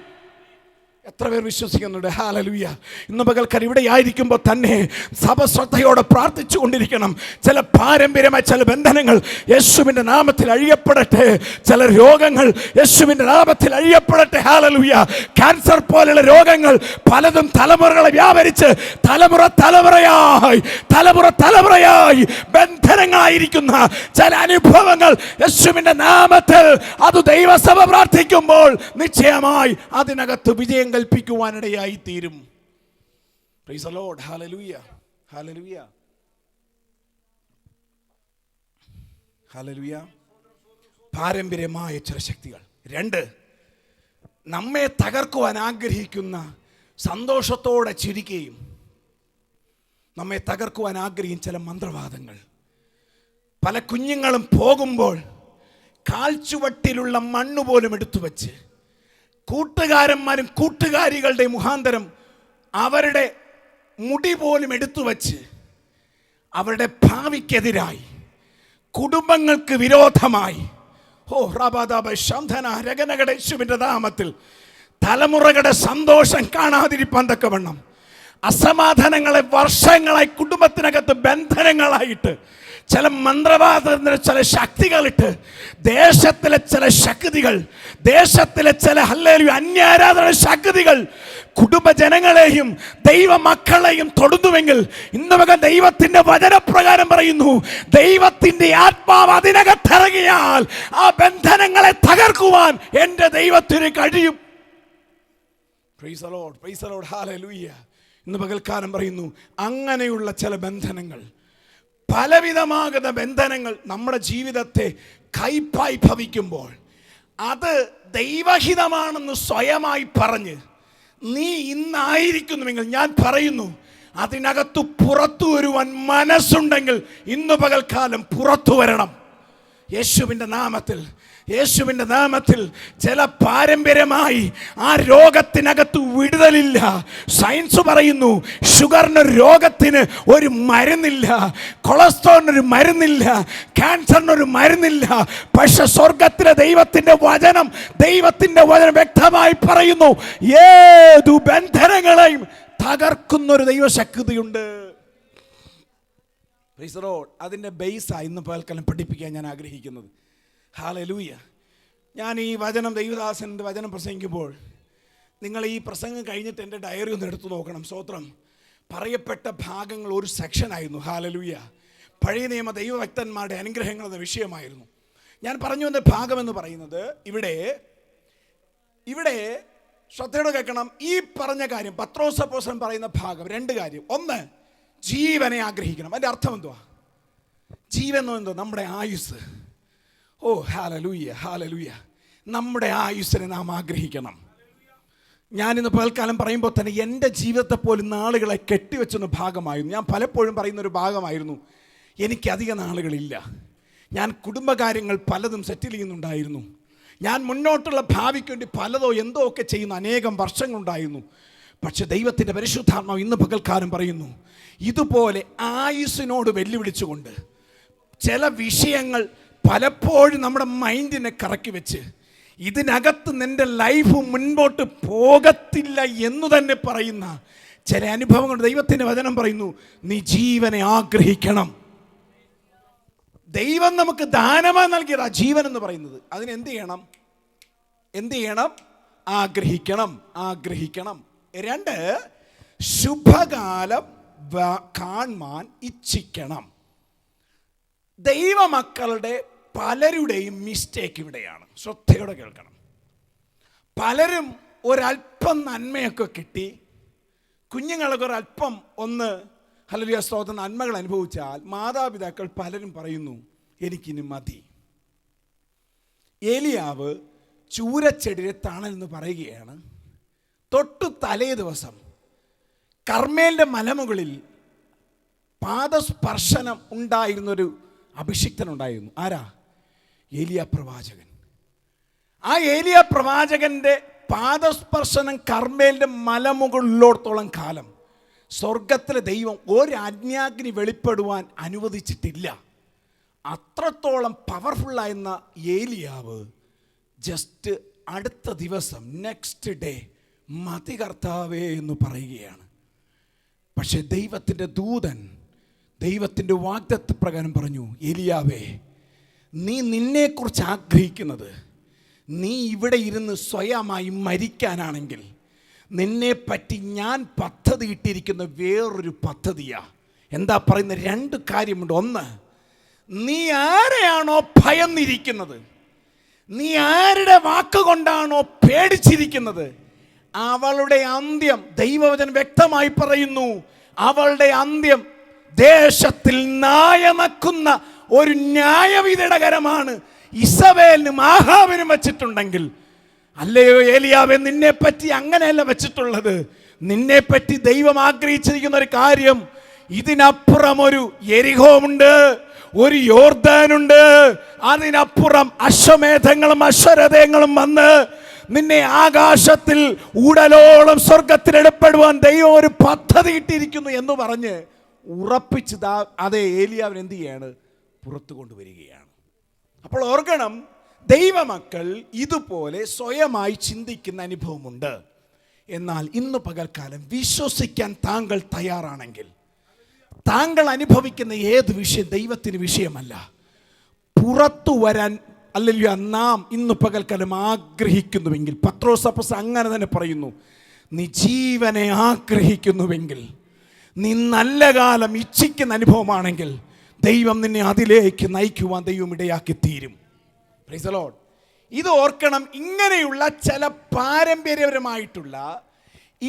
എത്ര പേർ വിശ്വസിക്കുന്നുണ്ട്? ഹല്ലേലൂയ. ഇന്ന് പകൽക്കാലം ഇവിടെ ആയിരിക്കുമ്പോൾ തന്നെ സഭ ശ്രദ്ധയോടെ പ്രാർത്ഥിച്ചു കൊണ്ടിരിക്കണം. ചില പാരമ്പര്യമായ ചില ബന്ധനങ്ങൾ യേശുവിൻ്റെ നാമത്തിൽ അഴിയപ്പെടട്ടെ. ചില രോഗങ്ങൾ യേശുവിൻ്റെ നാമത്തിൽ അഴിയപ്പെടട്ടെ. ഹല്ലേലൂയ. ക്യാൻസർ പോലുള്ള രോഗങ്ങൾ പലതും തലമുറകളെ വ്യാപരിച്ച് തലമുറയായി ബന്ധനങ്ങളായിരിക്കുന്ന ചില അനുഭവങ്ങൾ യേശുവിൻ്റെ നാമത്തിൽ അത് ദൈവസഭ പ്രാർത്ഥിക്കുമ്പോൾ നിശ്ചയമായി അതിനകത്ത് വിജയം കൽപ്പിക്കുവാനിടയായി തീരും. Price the Lord, hallelujah, hallelujah, hallelujah. പാരമ്പര്യമായ ചില ശക്തികൾ. 2, നമ്മെ തകർക്കുവാൻ ആഗ്രഹിക്കുന്ന, സന്തോഷത്തോടെ ചിരിക്കുകയും നമ്മെ തകർക്കുവാൻ ആഗ്രഹിക്കുന്ന ചില മന്ത്രവാദങ്ങൾ. പല കുഞ്ഞുങ്ങളും പോകുമ്പോൾ കാൽച്ചുവട്ടിലുള്ള മണ്ണ് പോലും എടുത്തു വച്ച് കൂട്ടുകാരന്മാരും കൂട്ടുകാരികളുടെ മുഖാന്തരം അവരുടെ മുടി പോലും എടുത്തു വച്ച് അവരുടെ ഭാവിക്കെതിരായി, കുടുംബങ്ങൾക്ക് വിരോധമായി, യേശുവിന്റെ നാമത്തിൽ തലമുറകളുടെ സന്തോഷം കാണാതിരിപ്പാൻ തക്കവണ്ണം അസമാധാനങ്ങളെ വർഷങ്ങളായി കുടുംബത്തിനകത്ത് ബന്ധനങ്ങളായിട്ട് ചില മന്ത്രവാദത്തിന്റെ ചില ശക്തികളിട്ട് ദേശത്തിലെ ചില ശക്തികൾ, ദേശത്തിലെ ചില അന്യാരാധന ശക്തികൾ കുടുംബജനങ്ങളെയും ദൈവമക്കളെയും തൊടുന്നുവെങ്കിൽ ഇന്ന് മകൻ ദൈവത്തിന്റെ വചനപ്രകാരം പറയുന്നു, ദൈവത്തിന്റെ ആത്മാവ് അതിനകത്തിറങ്ങിയാൽ ആ ബന്ധനങ്ങളെ തകർക്കുവാൻ എൻ്റെ ദൈവത്തിന് കഴിയും. Price the Lord, praise the Lord, hallelujah. ഇന്ന് പകൽക്കാലം പറയുന്നു, അങ്ങനെയുള്ള ചില ബന്ധനങ്ങൾ, പലവിധമാകുന്ന ബന്ധനങ്ങൾ നമ്മുടെ ജീവിതത്തെ കയ്പായി ഭവിക്കുമ്പോൾ അത് ദൈവഹിതമാണെന്ന് സ്വയമായി പറഞ്ഞ് നീ ഇന്നായിരിക്കുന്നുവെങ്കിൽ ഞാൻ പറയുന്നു, അതിനകത്ത് പുറത്തു വരുവാൻ മനസ്സുണ്ടെങ്കിൽ ഇന്ന് പകൽക്കാലം പുറത്തു വരണം. യേശുവിൻ്റെ നാമത്തിൽ, യേശുവിൻ്റെ നാമത്തിൽ. ചില പാരമ്പര്യമായി ആ രോഗത്തിനകത്ത് വിടുതലില്ല. സയൻസ് പറയുന്നു ഷുഗറിനൊരു രോഗത്തിന് ഒരു മരുന്നില്ല, കൊളസ്ട്രോളിനൊരു മരുന്നില്ല, ക്യാൻസറിനൊരു മരുന്നില്ല. പക്ഷെ സ്വർഗത്തിലെ ദൈവത്തിൻ്റെ വചനം വ്യക്തമായി പറയുന്നു, ഏതു ബന്ധനങ്ങളെയും തകർക്കുന്നൊരു ദൈവശക്തിയുണ്ട്. അതിൻ്റെ ബേസാണ് ഇന്ന് പകൽക്കാലം പഠിപ്പിക്കാൻ ഞാൻ ആഗ്രഹിക്കുന്നത്. ഹല്ലേലൂയ. ഞാൻ ഈ വചനം, ദൈവദാസൻ്റെ വചനം പ്രസംഗിക്കുമ്പോൾ നിങ്ങൾ ഈ പ്രസംഗം കഴിഞ്ഞിട്ട് എൻ്റെ ഡയറി ഒന്ന് എടുത്തു നോക്കണം. സ്തോത്രം. പറയപ്പെട്ട ഭാഗങ്ങൾ ഒരു സെക്ഷനായിരുന്നു. ഹല്ലേലൂയ. പഴയ നിയമ ദൈവഭക്തന്മാരുടെ അനുഗ്രഹങ്ങൾ എന്ന വിഷയമായിരുന്നു. ഞാൻ പറഞ്ഞു വന്ന ഭാഗമെന്ന് പറയുന്നത് ഇവിടെ ശ്രദ്ധയോടെ കേൾക്കണം. ഈ പറഞ്ഞ കാര്യം പത്രോസ് അപ്പോസ്തലൻ പറയുന്ന ഭാഗം, രണ്ട് കാര്യം. ഒന്ന്, ജീവനെ ആഗ്രഹിക്കണം. അതിൻ്റെ അർത്ഥം എന്തുവാ? ജീവൻ എന്തോ? നമ്മുടെ ആയുസ്. Hallelujah, hallelujah. നമ്മുടെ ആയുസ്സിനെ നാം ആഗ്രഹിക്കണം. ഞാനിന്ന് പകൽക്കാലം പറയുമ്പോൾ തന്നെ എൻ്റെ ജീവിതത്തെ പോലും നാളുകളെ കെട്ടിവെച്ചൊരു ഭാഗമായിരുന്നു. ഞാൻ പലപ്പോഴും പറയുന്നൊരു ഭാഗമായിരുന്നു, എനിക്കധിക നാളുകളില്ല. ഞാൻ കുടുംബകാര്യങ്ങൾ പലതും സെറ്റിൽ ചെയ്യുന്നുണ്ടായിരുന്നു. ഞാൻ മുന്നോട്ടുള്ള ഭാവിക്ക് വേണ്ടി പലതോ എന്തോ ഒക്കെ ചെയ്യുന്ന അനേകം വർഷങ്ങളുണ്ടായിരുന്നു. പക്ഷെ ദൈവത്തിൻ്റെ പരിശുദ്ധാത്മാവ് ഇന്ന് പകൽക്കാലം പറയുന്നു, ഇതുപോലെ ആയുസ്സിനോട് വെല്ലുവിളിച്ചുകൊണ്ട് ചില വിഷയങ്ങൾ പലപ്പോഴും നമ്മുടെ മൈൻഡിനെ കറക്കി വെച്ച് ഇതിനകത്ത് നിൻ്റെ ലൈഫ് മുൻപോട്ട് പോകത്തില്ല എന്ന് തന്നെ പറയുന്ന ചില അനുഭവങ്ങൾ ദൈവത്തിൻ്റെ വചനം പറയുന്നു, നീ ജീവനെ ആഗ്രഹിക്കണം. ദൈവം നമുക്ക് ദാനമായി നൽകിയതാ ജീവൻ എന്ന് പറയുന്നത്. അതിന് എന്ത് ചെയ്യണം? ആഗ്രഹിക്കണം. രണ്ട്, ശുഭകാലം കാണാൻ ഇച്ഛിക്കണം. ദൈവമക്കളുടെ പലരുടെയും മിസ്റ്റേക്ക് ഇവിടെയാണ്. ശ്രദ്ധയോടെ കേൾക്കണം. പലരും ഒരല്പം നന്മയൊക്കെ കിട്ടി, കുഞ്ഞുങ്ങളൊക്കെ ഒരല്പം ഹല്ലേലൂയ സ്തോത്രം നന്മകൾ അനുഭവിച്ചാൽ മാതാപിതാക്കൾ പലരും പറയുന്നു, എനിക്കിനി മതി. ഏലിയാവ് ചൂരച്ചെടിയെ തണലെന്ന് പറയുകയാണ്. തൊട്ടു തലേ ദിവസം കർമ്മേലിൻ്റെ മലമുകളിൽ പാദസ്പർശനം ഉണ്ടായിരുന്നൊരു അഭിഷിക്തനുണ്ടായിരുന്നു. ആരാ? ഏലിയ പ്രവാചകൻ. ആ ഏലിയ പ്രവാചകന്റെ പാദസ്പർശനം കർമ്മേലിൻ്റെ മലമുകളിലോടത്തോളം കാലം സ്വർഗത്തിലെ ദൈവം ഒരാജ്ഞാഗ്നി വെളിപ്പെടുവാൻ അനുവദിച്ചിട്ടില്ല. അത്രത്തോളം പവർഫുള്ളായിരുന്ന ഏലിയാവ് ജസ്റ്റ് അടുത്ത ദിവസം, നെക്സ്റ്റ് ഡേ, മതി കർത്താവേ എന്ന് പറയുകയാണ്. പക്ഷെ ദൈവത്തിൻ്റെ ദൂതൻ ദൈവത്തിൻ്റെ വാഗ്ദത്ത പ്രകാരം പറഞ്ഞു, ഏലിയാവേ, നീ നിന്നെക്കുറിച്ച് ആഗ്രഹിക്കുന്നത് നീ ഇവിടെ ഇരുന്ന് സ്വയമായി മരിക്കാനാണെങ്കിൽ നിന്നെപ്പറ്റി ഞാൻ പദ്ധതി ഇട്ടിരിക്കുന്ന വേറൊരു പദ്ധതിയാ. എന്താ പറയുന്നത്? രണ്ട് കാര്യമുണ്ട്. ഒന്ന്, നീ ആരെയാണോ ഭയന്നിരിക്കുന്നത്, നീ ആരുടെ വാക്കുകൊണ്ടാണോ പേടിച്ചിരിക്കുന്നത്, അവളുടെ അന്ത്യം ദൈവവചനം വ്യക്തമായി പറയുന്നു, അവളുടെ അന്ത്യം ദേശത്തിൽ നായനക്കുന്ന ഒരു ന്യായവിധികരമാണ് ഇസബേലിനും ആഹാബിനും വെച്ചിട്ടുണ്ടെങ്കിൽ, അല്ലയോ ഏലിയാവേ, നിന്നെപ്പറ്റി അങ്ങനെയല്ല വെച്ചിട്ടുള്ളത്. നിന്നെപ്പറ്റി ദൈവം ആഗ്രഹിച്ചിരിക്കുന്ന ഒരു കാര്യം, ഇതിനപ്പുറം ഒരു യെരിഹോമുണ്ട്, ഒരു യോർദാനുണ്ട്. അതിനപ്പുറം അശ്വമേധങ്ങളും അശ്വരഥങ്ങളും വന്ന് നിന്നെ ആകാശത്തിൽ ഉടലോളം സ്വർഗത്തിലെടുപ്പെടുവാൻ ദൈവം ഒരു പദ്ധതി ഇട്ടിരിക്കുന്നു എന്ന് പറഞ്ഞ് ഉറപ്പിച്ച് അതേ ഏലിയാവിൻ എന്ത് ചെയ്യാണ്? പുറത്തു കൊണ്ടുവരികയാണ്. അപ്പോൾ ഓർക്കണം, ദൈവമക്കൾ ഇതുപോലെ സ്വയമായി ചിന്തിക്കുന്ന അനുഭവമുണ്ട്. എന്നാൽ ഇന്ന് പകൽക്കാലം വിശ്വസിക്കാൻ താങ്കൾ തയ്യാറാണെങ്കിൽ, താങ്കൾ അനുഭവിക്കുന്ന ഏത് വിഷയം ദൈവത്തിന് വിഷയമല്ല. പുറത്തു വരാൻ അല്ലല്ലോ നാം ഇന്ന് പകൽക്കാലം ആഗ്രഹിക്കുന്നുവെങ്കിൽ, പത്രോസ് അപ്പോസ്തലൻ അങ്ങനെ തന്നെ പറയുന്നു, നീ ജീവനെ ആഗ്രഹിക്കുന്നുവെങ്കിൽ, നീ നല്ല കാലം ഇച്ഛിക്കുന്ന അനുഭവമാണെങ്കിൽ ദൈവം നിന്നെ അതിലേക്ക് നയിക്കുവാൻ ദൈവം ഇടയാക്കി തീരും. Price the Lord. ഇത് ഓർക്കണം. ഇങ്ങനെയുള്ള ചില പാരമ്പര്യപരമായിട്ടുള്ള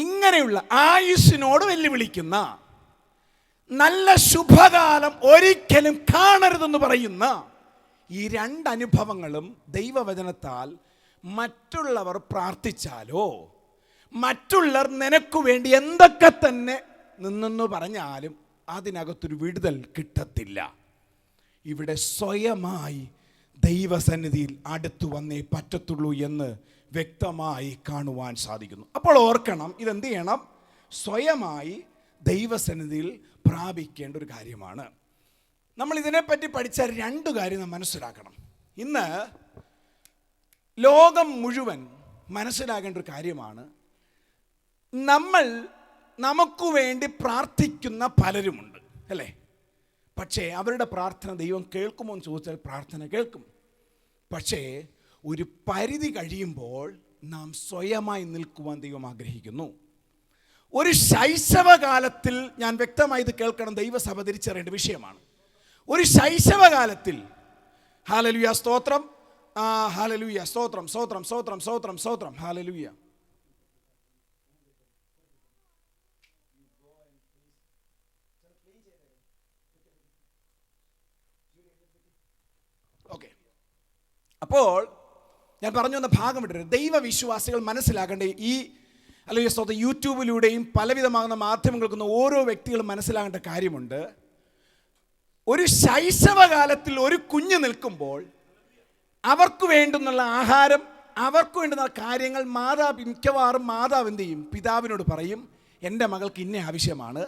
ഇങ്ങനെയുള്ള ആയുസ്സിനോട് വെല്ലുവിളിക്കുന്ന, നല്ല ശുഭകാലം ഒരിക്കലും കാണരുതെന്ന് പറയുന്ന ഈ രണ്ട് അനുഭവങ്ങളും ദൈവവചനത്താൽ മറ്റുള്ളവർ പ്രാർത്ഥിച്ചാലോ, മറ്റുള്ളവർ നിനക്ക് വേണ്ടി എന്തൊക്കെ തന്നെ നിന്നെന്ന് പറഞ്ഞാലും അതിനകത്തൊരു വിടുതൽ കിട്ടത്തില്ല. ഇവിടെ സ്വയമായി ദൈവസന്നിധിയിൽ അടുത്തു വന്നേ പറ്റത്തുള്ളൂ എന്ന് വ്യക്തമായി കാണുവാൻ സാധിക്കുന്നു. അപ്പോൾ ഓർക്കണം, ഇതെന്ത് ചെയ്യണം? സ്വയമായി ദൈവസന്നിധിയിൽ പ്രാപിക്കേണ്ട ഒരു കാര്യമാണ്. നമ്മൾ ഇതിനെപ്പറ്റി പഠിച്ച രണ്ട് കാര്യം നാം മനസ്സിലാക്കണം. ഇന്ന് ലോകം മുഴുവൻ മനസ്സിലാക്കേണ്ട ഒരു കാര്യമാണ്, നമുക്ക് വേണ്ടി പ്രാർത്ഥിക്കുന്ന പലരുമുണ്ട്, അല്ലേ? പക്ഷേ അവരുടെ പ്രാർത്ഥന ദൈവം കേൾക്കുമോ എന്ന് ചോദിച്ചാൽ പ്രാർത്ഥന കേൾക്കും. പക്ഷേ ഒരു പരിധി കഴിയുമ്പോൾ നാം സ്വയമായി നിൽക്കുവാൻ ദൈവം ആഗ്രഹിക്കുന്നു. ഒരു ശൈശവകാലത്തിൽ, ഞാൻ വ്യക്തമായി ഇത് കേൾക്കണം, ദൈവസഭ തിരിച്ചറിയേണ്ട വിഷയമാണ്. ഒരു ശൈശവകാലത്തിൽ ഹല്ലേലൂയ സ്തോത്രം, ഹല്ലേലൂയ സ്തോത്രം, സ്തോത്രം, സ്തോത്രം, സ്തോത്രം, സ്തോത്രം, ഹല്ലേലൂയ. ഓക്കെ, അപ്പോൾ ഞാൻ പറഞ്ഞു വന്ന ഭാഗം വിടരുത്. ദൈവവിശ്വാസികൾ മനസ്സിലാക്കേണ്ട ഈ അല്ലെങ്കിൽ സ്വന്തം യൂട്യൂബിലൂടെയും പലവിധമാകുന്ന മാധ്യമങ്ങൾക്കുന്ന ഓരോ വ്യക്തികളും മനസ്സിലാകേണ്ട കാര്യമുണ്ട്. ഒരു ശൈശവകാലത്തിൽ ഒരു കുഞ്ഞ് നിൽക്കുമ്പോൾ അവർക്ക് വേണ്ടുന്നുള്ള ആഹാരം, അവർക്ക് വേണ്ടുന്ന കാര്യങ്ങൾ മിക്കവാറും മാതാവ് എന്ത് ചെയ്യും? പിതാവിനോട് പറയും, എൻ്റെ മകൾക്ക് ഇന്ന ആവശ്യമാണ്,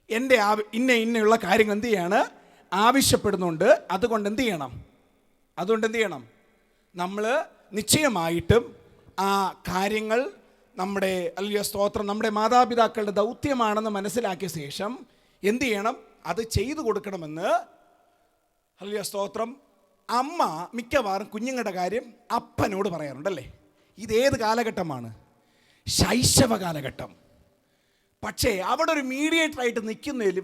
എൻ്റെ ഇന്നയുള്ള കാര്യങ്ങൾ എന്ത് ചെയ്യാണ്? ആവശ്യപ്പെടുന്നുണ്ട്. അതുകൊണ്ട് എന്ത് ചെയ്യണം? നമ്മൾ നിശ്ചയമായിട്ടും ആ കാര്യങ്ങൾ നമ്മുടെ അല്ലെങ്കിൽ സ്തോത്രം നമ്മുടെ മാതാപിതാക്കളുടെ ദൗത്യമാണെന്ന് മനസ്സിലാക്കിയ ശേഷം എന്ത് ചെയ്യണം? അത് ചെയ്തു കൊടുക്കണമെന്ന് അല്ലെങ്കിൽ സ്തോത്രം അമ്മ മിക്കവാറും കുഞ്ഞുങ്ങളുടെ കാര്യം അപ്പനോട് പറയാറുണ്ടല്ലേ. ഇതേത് കാലഘട്ടമാണ്? ശൈശവ കാലഘട്ടം. പക്ഷേ അവിടെ ഒരു മീഡിയേറ്ററായിട്ട് നിൽക്കുന്നതിൽ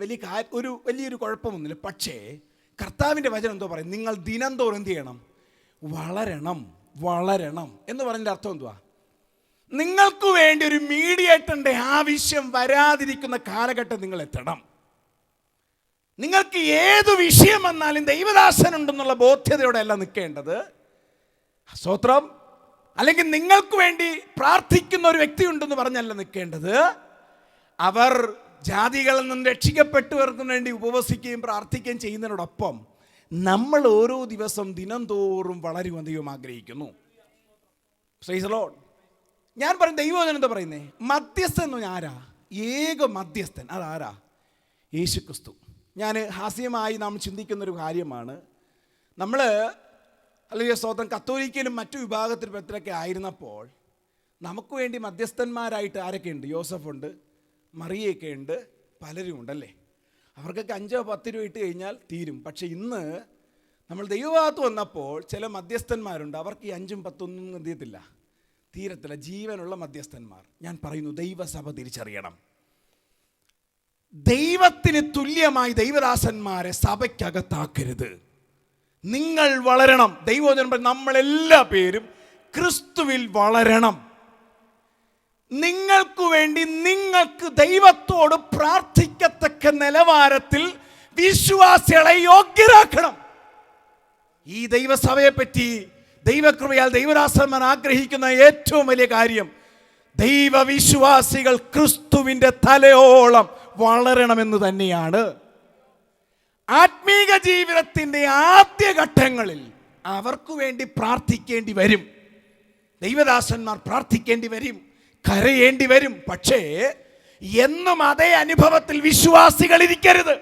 വലിയൊരു കുഴപ്പമൊന്നുമില്ല. പക്ഷേ കർത്താവിൻ്റെ വചനം എന്തോ പറയും? നിങ്ങൾ ദിനംതോറും എന്ത് ചെയ്യണം? വളരണം എന്ന് പറഞ്ഞതിൻ്റെ അർത്ഥം എന്തുവാ? നിങ്ങൾക്ക് വേണ്ടി ഒരു മീഡിയേറ്ററിൻ്റെ ആവശ്യം വരാതിരിക്കുന്ന കാലഘട്ടം നിങ്ങൾ എത്തണം. നിങ്ങൾക്ക് ഏതു വിഷയം വന്നാലും ദൈവദാസനുണ്ടെന്നുള്ള ബോധ്യതയോടെയല്ല നിൽക്കേണ്ടത്. സ്തോത്രം. അല്ലെങ്കിൽ നിങ്ങൾക്ക് വേണ്ടി പ്രാർത്ഥിക്കുന്ന ഒരു വ്യക്തി ഉണ്ടെന്ന് പറഞ്ഞല്ല നിൽക്കേണ്ടത്. അവർ ജാതികളിൽ നിന്ന് രക്ഷിക്കപ്പെട്ടവർക്ക് വേണ്ടി ഉപവസിക്കുകയും പ്രാർത്ഥിക്കുകയും ചെയ്യുന്നതിനോടൊപ്പം നമ്മൾ ഓരോ ദിവസം ദിനംതോറും വളരുവാൻ ദൈവം ആഗ്രഹിക്കുന്നു. Price the Lord. ഞാൻ പറയും, ദൈവവചനം എന്താ പറയുന്നേ? മധ്യസ്ഥൻ എന്ന് പറഞ്ഞാൽ ആരാ? ഏക മധ്യസ്ഥൻ. അതാരാ? യേശുക്രിസ്തു. ഞാൻ ഹാസ്യമായി നാം ചിന്തിക്കുന്നൊരു കാര്യമാണ്. നമ്മൾ അല്ലെങ്കിൽ സ്തോത്രം കത്തോലിക്കയിലും മറ്റു വിഭാഗത്തിൽപ്പെട്ടൊക്കെ ആയിരുന്നപ്പോൾ നമുക്ക് വേണ്ടി മധ്യസ്ഥന്മാരായിട്ട് ആരൊക്കെ ഉണ്ട്? യോസഫുണ്ട്, മറിയൊക്കെ ഉണ്ട്, പലരും ഉണ്ടല്ലേ. അവർക്കൊക്കെ 5-10 രൂപ ഇട്ട് കഴിഞ്ഞാൽ തീരും. പക്ഷെ ഇന്ന് നമ്മൾ ദൈവഭാഗത്ത് വന്നപ്പോൾ ചില മധ്യസ്ഥന്മാരുണ്ട്, അവർക്ക് ഈ 5-10 ഒന്നും എന്ത് തീരത്തില്ല. ജീവനുള്ള മധ്യസ്ഥന്മാർ. ഞാൻ പറയുന്നു, ദൈവസഭ തിരിച്ചറിയണം. ദൈവത്തിന് തുല്യമായി ദൈവദാസന്മാരെ സഭയ്ക്കകത്താക്കരുത്. നിങ്ങൾ വളരണം. ദൈവവചനം നമ്മളെല്ലാ പേരും ക്രിസ്തുവിൽ വളരണം. നിങ്ങൾക്ക് വേണ്ടി നിങ്ങൾക്ക് ദൈവത്തോട് പ്രാർത്ഥിക്കത്തക്ക നിലവാരത്തിൽ വിശ്വാസികളെ യോഗ്യരാക്കണം. ഈ ദൈവസഭയെ പറ്റി ദൈവകൃപയാൽ ദൈവദാസന്മാർ ആഗ്രഹിക്കുന്ന ഏറ്റവും വലിയ കാര്യം ദൈവവിശ്വാസികൾ ക്രിസ്തുവിൻ്റെ തലയോളം വളരണമെന്ന് തന്നെയാണ്. ആത്മീക ജീവിതത്തിൻ്റെ ആദ്യഘട്ടങ്ങളിൽ അവർക്ക് വേണ്ടി പ്രാർത്ഥിക്കേണ്ടി വരും. ദൈവദാസന്മാർ പ്രാർത്ഥിക്കേണ്ടി വരും, കരയേണ്ടി വരും. പക്ഷേ എന്നും അതേ അനുഭവത്തിൽ വിശ്വാസികൾ ഇരിക്കരുത്.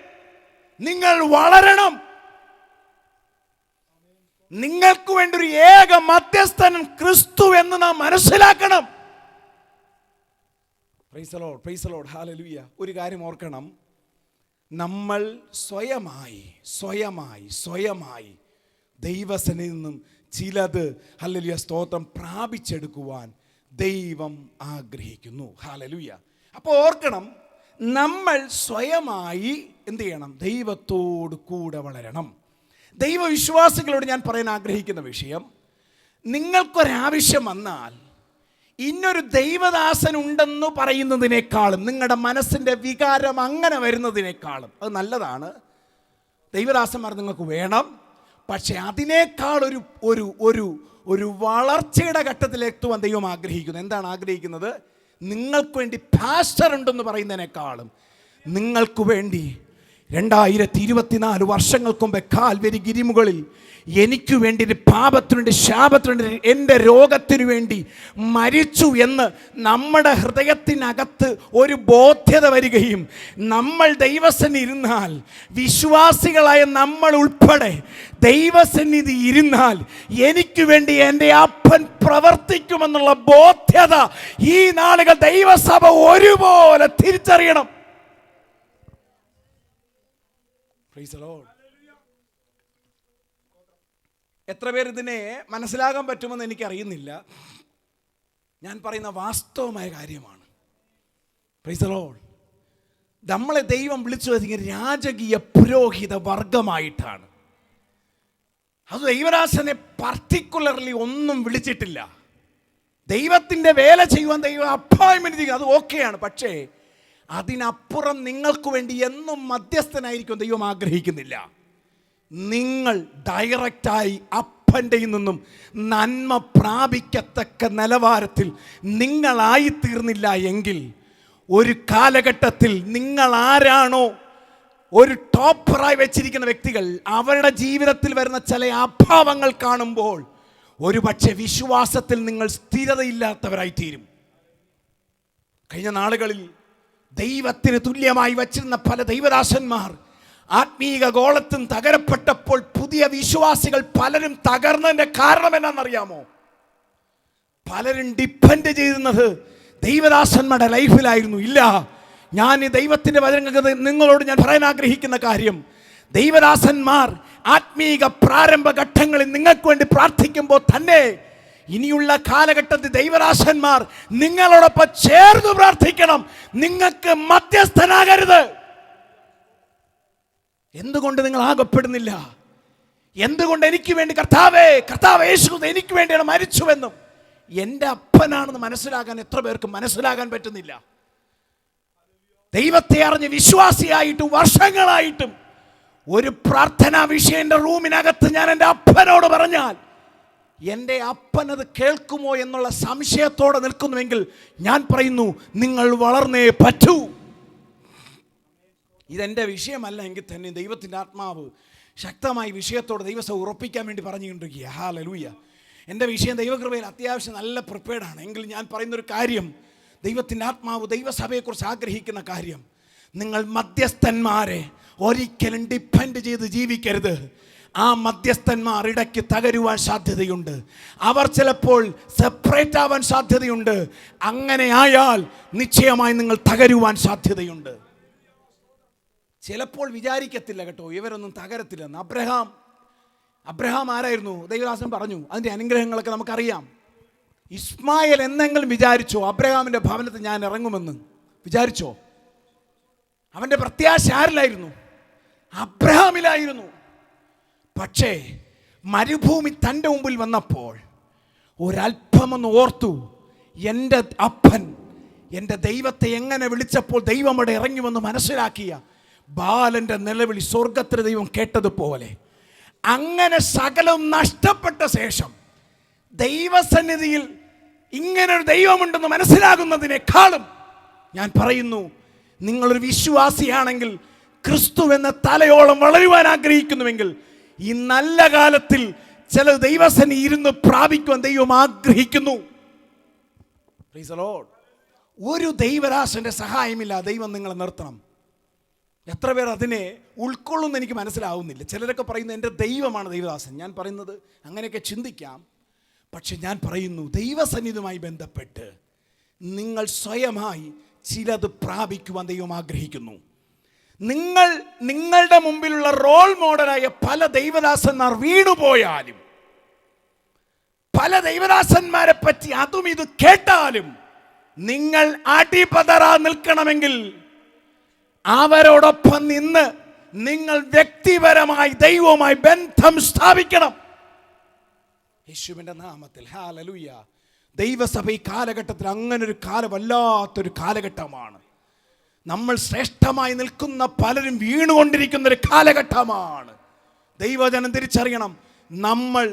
നിങ്ങൾ വളരണം. നിങ്ങൾക്ക് വേണ്ടി ഒരു ഏക മധ്യസ്ഥൻ ക്രിസ്തു എന്ന് നാം മനസ്സിലാക്കണം. Price the Lord, praise the Lord, hallelujah. ഒരു കാര്യം ഓർക്കണം, നമ്മൾ സ്വയമായി ദൈവസന്നിധിയിൽ നിന്നും ചിലത് ഹല്ലേലൂയ സ്തോത്രം പ്രാപിച്ചെടുക്കുവാൻ ദൈവം ആഗ്രഹിക്കുന്നു. ഹല്ലേലൂയ. അപ്പോൾ ഓർക്കണം, നമ്മൾ സ്വയമായി എന്ത് ചെയ്യണം? ദൈവത്തോട് കൂടെ വളരണം. ദൈവവിശ്വാസികളോട് ഞാൻ പറയാൻ ആഗ്രഹിക്കുന്ന വിഷയം, നിങ്ങൾക്കൊരാവശ്യം വന്നാൽ ഇന്നൊരു ദൈവദാസൻ ഉണ്ടെന്ന് പറയുന്നതിനേക്കാളും നിങ്ങളുടെ മനസ്സിൻ്റെ വികാരം അങ്ങനെ വരുന്നതിനേക്കാളും അത് നല്ലതാണ്. ദൈവദാസന്മാർ നിങ്ങൾക്ക് വേണം. പക്ഷേ അതിനേക്കാൾ ഒരു വളർച്ചയുടെ ഘട്ടത്തിലെത്തുവാൻ ദൈവം ആഗ്രഹിക്കുന്നു. എന്താണ് ആഗ്രഹിക്കുന്നത്? നിങ്ങൾക്ക് വേണ്ടി പാസ്റ്റർ ഉണ്ടെന്ന് പറയുന്നതിനേക്കാളും നിങ്ങൾക്ക് വേണ്ടി 2024 വർഷങ്ങൾക്ക് മുമ്പ് കാൽവരി ഗിരിമുകളിൽ എനിക്ക് വേണ്ടി, പാപത്തിനു വേണ്ടി, ശാപത്തിനു വേണ്ടി, എൻ്റെ രോഗത്തിനു വേണ്ടി മരിച്ചു എന്ന് നമ്മുടെ ഹൃദയത്തിനകത്ത് ഒരു ബോധ്യത വരികയും നമ്മൾ ദൈവസന്നിധി ഇരുന്നാൽ, വിശ്വാസികളായ നമ്മൾ ഉൾപ്പെടെ ദൈവസന്നിധി ഇരുന്നാൽ എനിക്ക് വേണ്ടി എൻ്റെ അപ്പൻ പ്രവർത്തിക്കുമെന്നുള്ള ബോധ്യത ഈ നാളുകൾ ദൈവസഭ ഒരുപോലെ തിരിച്ചറിയണം. Price the Lord. എത്ര പേർ ഇതിനെ മനസ്സിലാകാൻ പറ്റുമെന്ന് എനിക്കറിയുന്നില്ല. ഞാൻ പറയുന്ന വാസ്തവമായ കാര്യമാണ്. Price the Lord. നമ്മളെ ദൈവം വിളിച്ചു വരുന്നത് രാജകീയ പുരോഹിത വർഗമായിട്ടാണ്. അത് ദൈവദാസനെ പർട്ടിക്കുലർലി ഒന്നും വിളിച്ചിട്ടില്ല. ദൈവത്തിൻ്റെ വേല ചെയ്യുവാൻ ദൈവം അപ്പോയിൻമെന്റ് ചെയ്യുക, അത് ഓക്കെയാണ്. പക്ഷേ അതിനപ്പുറം നിങ്ങൾക്ക് വേണ്ടി എന്നും മധ്യസ്ഥനായിരിക്കും ദൈവം ആഗ്രഹിക്കുന്നില്ല. നിങ്ങൾ ഡയറക്റ്റായി അപ്പൻ്റെ നിന്നും നന്മ പ്രാപിക്കത്തക്ക നിലവാരത്തിൽ നിങ്ങളായിത്തീർന്നില്ല എങ്കിൽ ഒരു കാലഘട്ടത്തിൽ നിങ്ങൾ ആരാണോ ഒരു ടോപ്പറായി വെച്ചിരിക്കുന്ന വ്യക്തികൾ, അവരുടെ ജീവിതത്തിൽ വരുന്ന ചില അഭാവങ്ങൾ കാണുമ്പോൾ ഒരു പക്ഷേ വിശ്വാസത്തിൽ നിങ്ങൾ സ്ഥിരതയില്ലാത്തവരായി തീരും. കഴിഞ്ഞ നാളുകളിൽ ദൈവത്തിന് തുല്യമായി വച്ചിരുന്ന പല ദൈവദാസന്മാർ ആത്മീക ഗോളത്തും തകരപ്പെട്ടപ്പോൾ പുതിയ വിശ്വാസികൾ പലരും തകർന്നതിൻ്റെ കാരണം എന്നാണെന്നറിയാമോ? പലരും ഡിപ്പെൻഡ് ചെയ്തിരുന്നത് ദൈവദാസന്മാരുടെ ലൈഫിലായിരുന്നു. ഇല്ല, ഞാൻ ഈ ദൈവത്തിൻ്റെ വചനങ്ങൾ നിങ്ങളോട് ഞാൻ പറയാൻ ആഗ്രഹിക്കുന്ന കാര്യം, ദൈവദാസന്മാർ ആത്മീക പ്രാരംഭ ഘട്ടങ്ങളിൽ നിങ്ങൾക്ക് വേണ്ടി പ്രാർത്ഥിക്കുമ്പോൾ തന്നെ ഇനിയുള്ള കാലഘട്ടത്തിൽ ദൈവദാസന്മാർ നിങ്ങളോടൊപ്പം ചേർന്ന് പ്രാർത്ഥിക്കണം. നിങ്ങൾക്ക് മധ്യസ്ഥനാകരുത്. എന്തുകൊണ്ട് നിങ്ങൾ ആകപ്പെടുന്നില്ല? എന്തുകൊണ്ട് എനിക്ക് വേണ്ടി കർത്താവേ യേശു എനിക്ക് വേണ്ടിയാണ് മരിച്ചുവെന്നും എൻ്റെ അപ്പനാണെന്ന് മനസ്സിലാക്കാൻ എത്ര പേർക്ക് മനസ്സിലാകാൻ പറ്റുന്നില്ല? ദൈവത്തെ അറിഞ്ഞ് വിശ്വാസിയായിട്ടും വർഷങ്ങളായിട്ടും ഒരു പ്രാർത്ഥനാ വിഷയൻ്റെ റൂമിനകത്ത് ഞാൻ എൻ്റെ അപ്പനോട് പറഞ്ഞാൽ എൻ്റെ അപ്പനത് കേൾക്കുമോ എന്നുള്ള സംശയത്തോടെ നിൽക്കുന്നുവെങ്കിൽ ഞാൻ പറയുന്നു, നിങ്ങൾ വളർന്നേ പറ്റൂ. ഇതെൻ്റെ വിഷയമല്ല എങ്കിൽ തന്നെ ദൈവത്തിൻ്റെ ആത്മാവ് ശക്തമായി വിഷയത്തോടെ ദൈവസഭ ഉറപ്പിക്കാൻ വേണ്ടി പറഞ്ഞുകൊണ്ടിരിക്കുക. ഹല്ലേലൂയ. എൻ്റെ വിഷയം ദൈവകൃപയിൽ അത്യാവശ്യം നല്ല പ്രിപ്പയർഡാണ്. എങ്കിൽ ഞാൻ പറയുന്നൊരു കാര്യം, ദൈവത്തിൻ്റെ ആത്മാവ് ദൈവസഭയെക്കുറിച്ച് ആഗ്രഹിക്കുന്ന കാര്യം, നിങ്ങൾ മധ്യസ്ഥന്മാരെ ഒരിക്കലും ഡിപ്പെൻഡ് ചെയ്ത് ജീവിക്കരുത്. ആ മധ്യസ്ഥന്മാർ ഇടയ്ക്ക് തകരുവാൻ സാധ്യതയുണ്ട്. അവർ ചിലപ്പോൾ സെപ്പറേറ്റ് ആവാൻ സാധ്യതയുണ്ട്. അങ്ങനെ ആയാൽ നിശ്ചയമായി നിങ്ങൾ തകരുവാൻ സാധ്യതയുണ്ട്. ചിലപ്പോൾ വിചാരിക്കത്തില്ല കേട്ടോ, ഇവരൊന്നും തകരത്തില്ലെന്ന്. അബ്രഹാം ആരായിരുന്നു? ദൈവദാസൻ പറഞ്ഞു, അതിൻ്റെ അനുഗ്രഹങ്ങളൊക്കെ നമുക്കറിയാം. ഇസ്മായേൽ എന്തെങ്കിലും വിചാരിച്ചോ അബ്രഹാമിൻ്റെ ഭവനത്തിൽ ഞാൻ ഇറങ്ങുമെന്ന്? വിചാരിച്ചോ? അവൻ്റെ പ്രത്യാശ ആരിലായിരുന്നു? അബ്രഹാമിലായിരുന്നു. പക്ഷേ മരുഭൂമി തൻ്റെ മുമ്പിൽ വന്നപ്പോൾ ഒരല്പമൊന്ന് ഓർത്തു, എൻ്റെ അപ്പൻ എൻ്റെ ദൈവത്തെ എങ്ങനെ വിളിച്ചപ്പോൾ ദൈവം അവിടെ ഇറങ്ങുമെന്ന് മനസ്സിലാക്കിയ ബാലൻ്റെ നിലവിളി സ്വർഗത്തിലെ ദൈവം കേട്ടതുപോലെ, അങ്ങനെ സകലവും നഷ്ടപ്പെട്ട ശേഷം ദൈവസന്നിധിയിൽ ഇങ്ങനൊരു ദൈവമുണ്ടെന്ന് മനസ്സിലാകുന്നതിനേക്കാളും ഞാൻ പറയുന്നു, നിങ്ങളൊരു വിശ്വാസിയാണെങ്കിൽ, ക്രിസ്തു എന്ന തലയോളം വളരുവാൻ ആഗ്രഹിക്കുന്നുവെങ്കിൽ, ഈ നല്ല കാലത്തിൽ ചില ദൈവസന്നി ഇരുന്ന് പ്രാപിക്കുവാൻ ദൈവം ആഗ്രഹിക്കുന്നു. Praise the Lord. ഒരു ദൈവദാസന്റെ സഹായമില്ല ദൈവം നിങ്ങളെ നിർത്തണം. എത്ര പേർ അതിനെ ഉൾക്കൊള്ളുമെന്ന് എനിക്ക് മനസ്സിലാവുന്നില്ല. ചിലരൊക്കെ പറയുന്നു എൻ്റെ ദൈവമാണ് ദൈവദാസൻ. ഞാൻ പറയുന്നത് അങ്ങനെയൊക്കെ ചിന്തിക്കാം. പക്ഷെ ഞാൻ പറയുന്നു ദൈവസന്നിധിയുമായി ബന്ധപ്പെട്ട് നിങ്ങൾ സ്വയമായി ചിലത് പ്രാപിക്കുവാൻ ദൈവം ആഗ്രഹിക്കുന്നു. നിങ്ങളുടെ മുമ്പിലുള്ള റോൾ മോഡലായ പല ദൈവദാസന്മാർ വീണുപോയാലും, പല ദൈവദാസന്മാരെ പറ്റി അതും ഇത് കേട്ടാലും നിങ്ങൾ അടിപതറാ നിൽക്കണമെങ്കിൽ അവരോടൊപ്പം നിന്ന് നിങ്ങൾ വ്യക്തിപരമായി ദൈവവുമായി ബന്ധം സ്ഥാപിക്കണം. യേശുവിന്റെ നാമത്തിൽ ഹല്ലേലൂയ. ദൈവസഭ ഈ കാലഘട്ടത്തിൽ അങ്ങനെ ഒരു വല്ലാത്തൊരു കാലഘട്ടമാണ്. നമ്മൾ ശ്രേഷ്ഠമായി നിൽക്കുന്ന പലരും വീണുകൊണ്ടിരിക്കുന്ന ഒരു കാലഘട്ടമാണ്. ദൈവജനം തിരിച്ചറിയണം, നമ്മൾ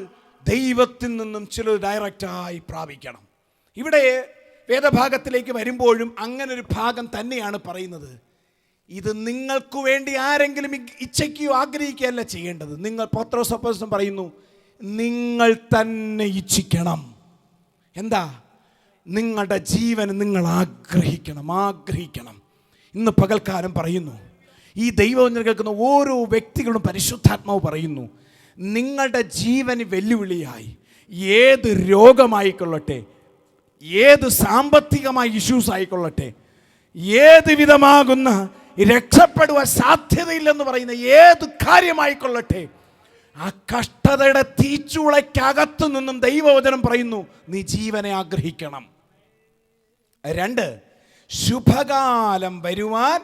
ദൈവത്തിൽ നിന്നും ചില ഡയറക്റ്റായി പ്രാപിക്കണം. ഇവിടെ വേദഭാഗത്തിലേക്ക് വരുമ്പോഴും അങ്ങനെ ഒരു ഭാഗം തന്നെയാണ് പറയുന്നത്. ഇത് നിങ്ങൾക്ക് വേണ്ടി ആരെങ്കിലും ഇച്ഛിക്കുകയോ ആഗ്രഹിക്കുകയല്ല ചെയ്യേണ്ടത്. നിങ്ങൾ പത്രോസ് അപ്പോസ്തലൻ പറയുന്നു, നിങ്ങൾ തന്നെ ഇച്ഛിക്കണം. എന്താ? നിങ്ങളുടെ ജീവൻ നിങ്ങൾ ആഗ്രഹിക്കണം. ഇന്ന് പകൽക്കാലം പറയുന്നു, ഈ ദൈവവചനം കേൾക്കുന്ന ഓരോ വ്യക്തികളും പരിശുദ്ധാത്മാവ് പറയുന്നു, നിങ്ങളുടെ ജീവന് വെല്ലുവിളിയായി ഏത് രോഗമായിക്കൊള്ളട്ടെ, ഏത് സാമ്പത്തികമായ ഇഷ്യൂസ് ആയിക്കൊള്ളട്ടെ, ഏത് വിധമാകുന്ന രക്ഷപ്പെടുവാൻ സാധ്യതയില്ലെന്ന് പറയുന്ന ഏത് കാര്യമായിക്കൊള്ളട്ടെ, ആ കഷ്ടതയുടെ തീച്ചൂളയ്ക്കകത്തു നിന്നും ദൈവവചനം പറയുന്നു, നീ ജീവനെ ആഗ്രഹിക്കണം. 2, ശുഭകാലം വരുവാൻ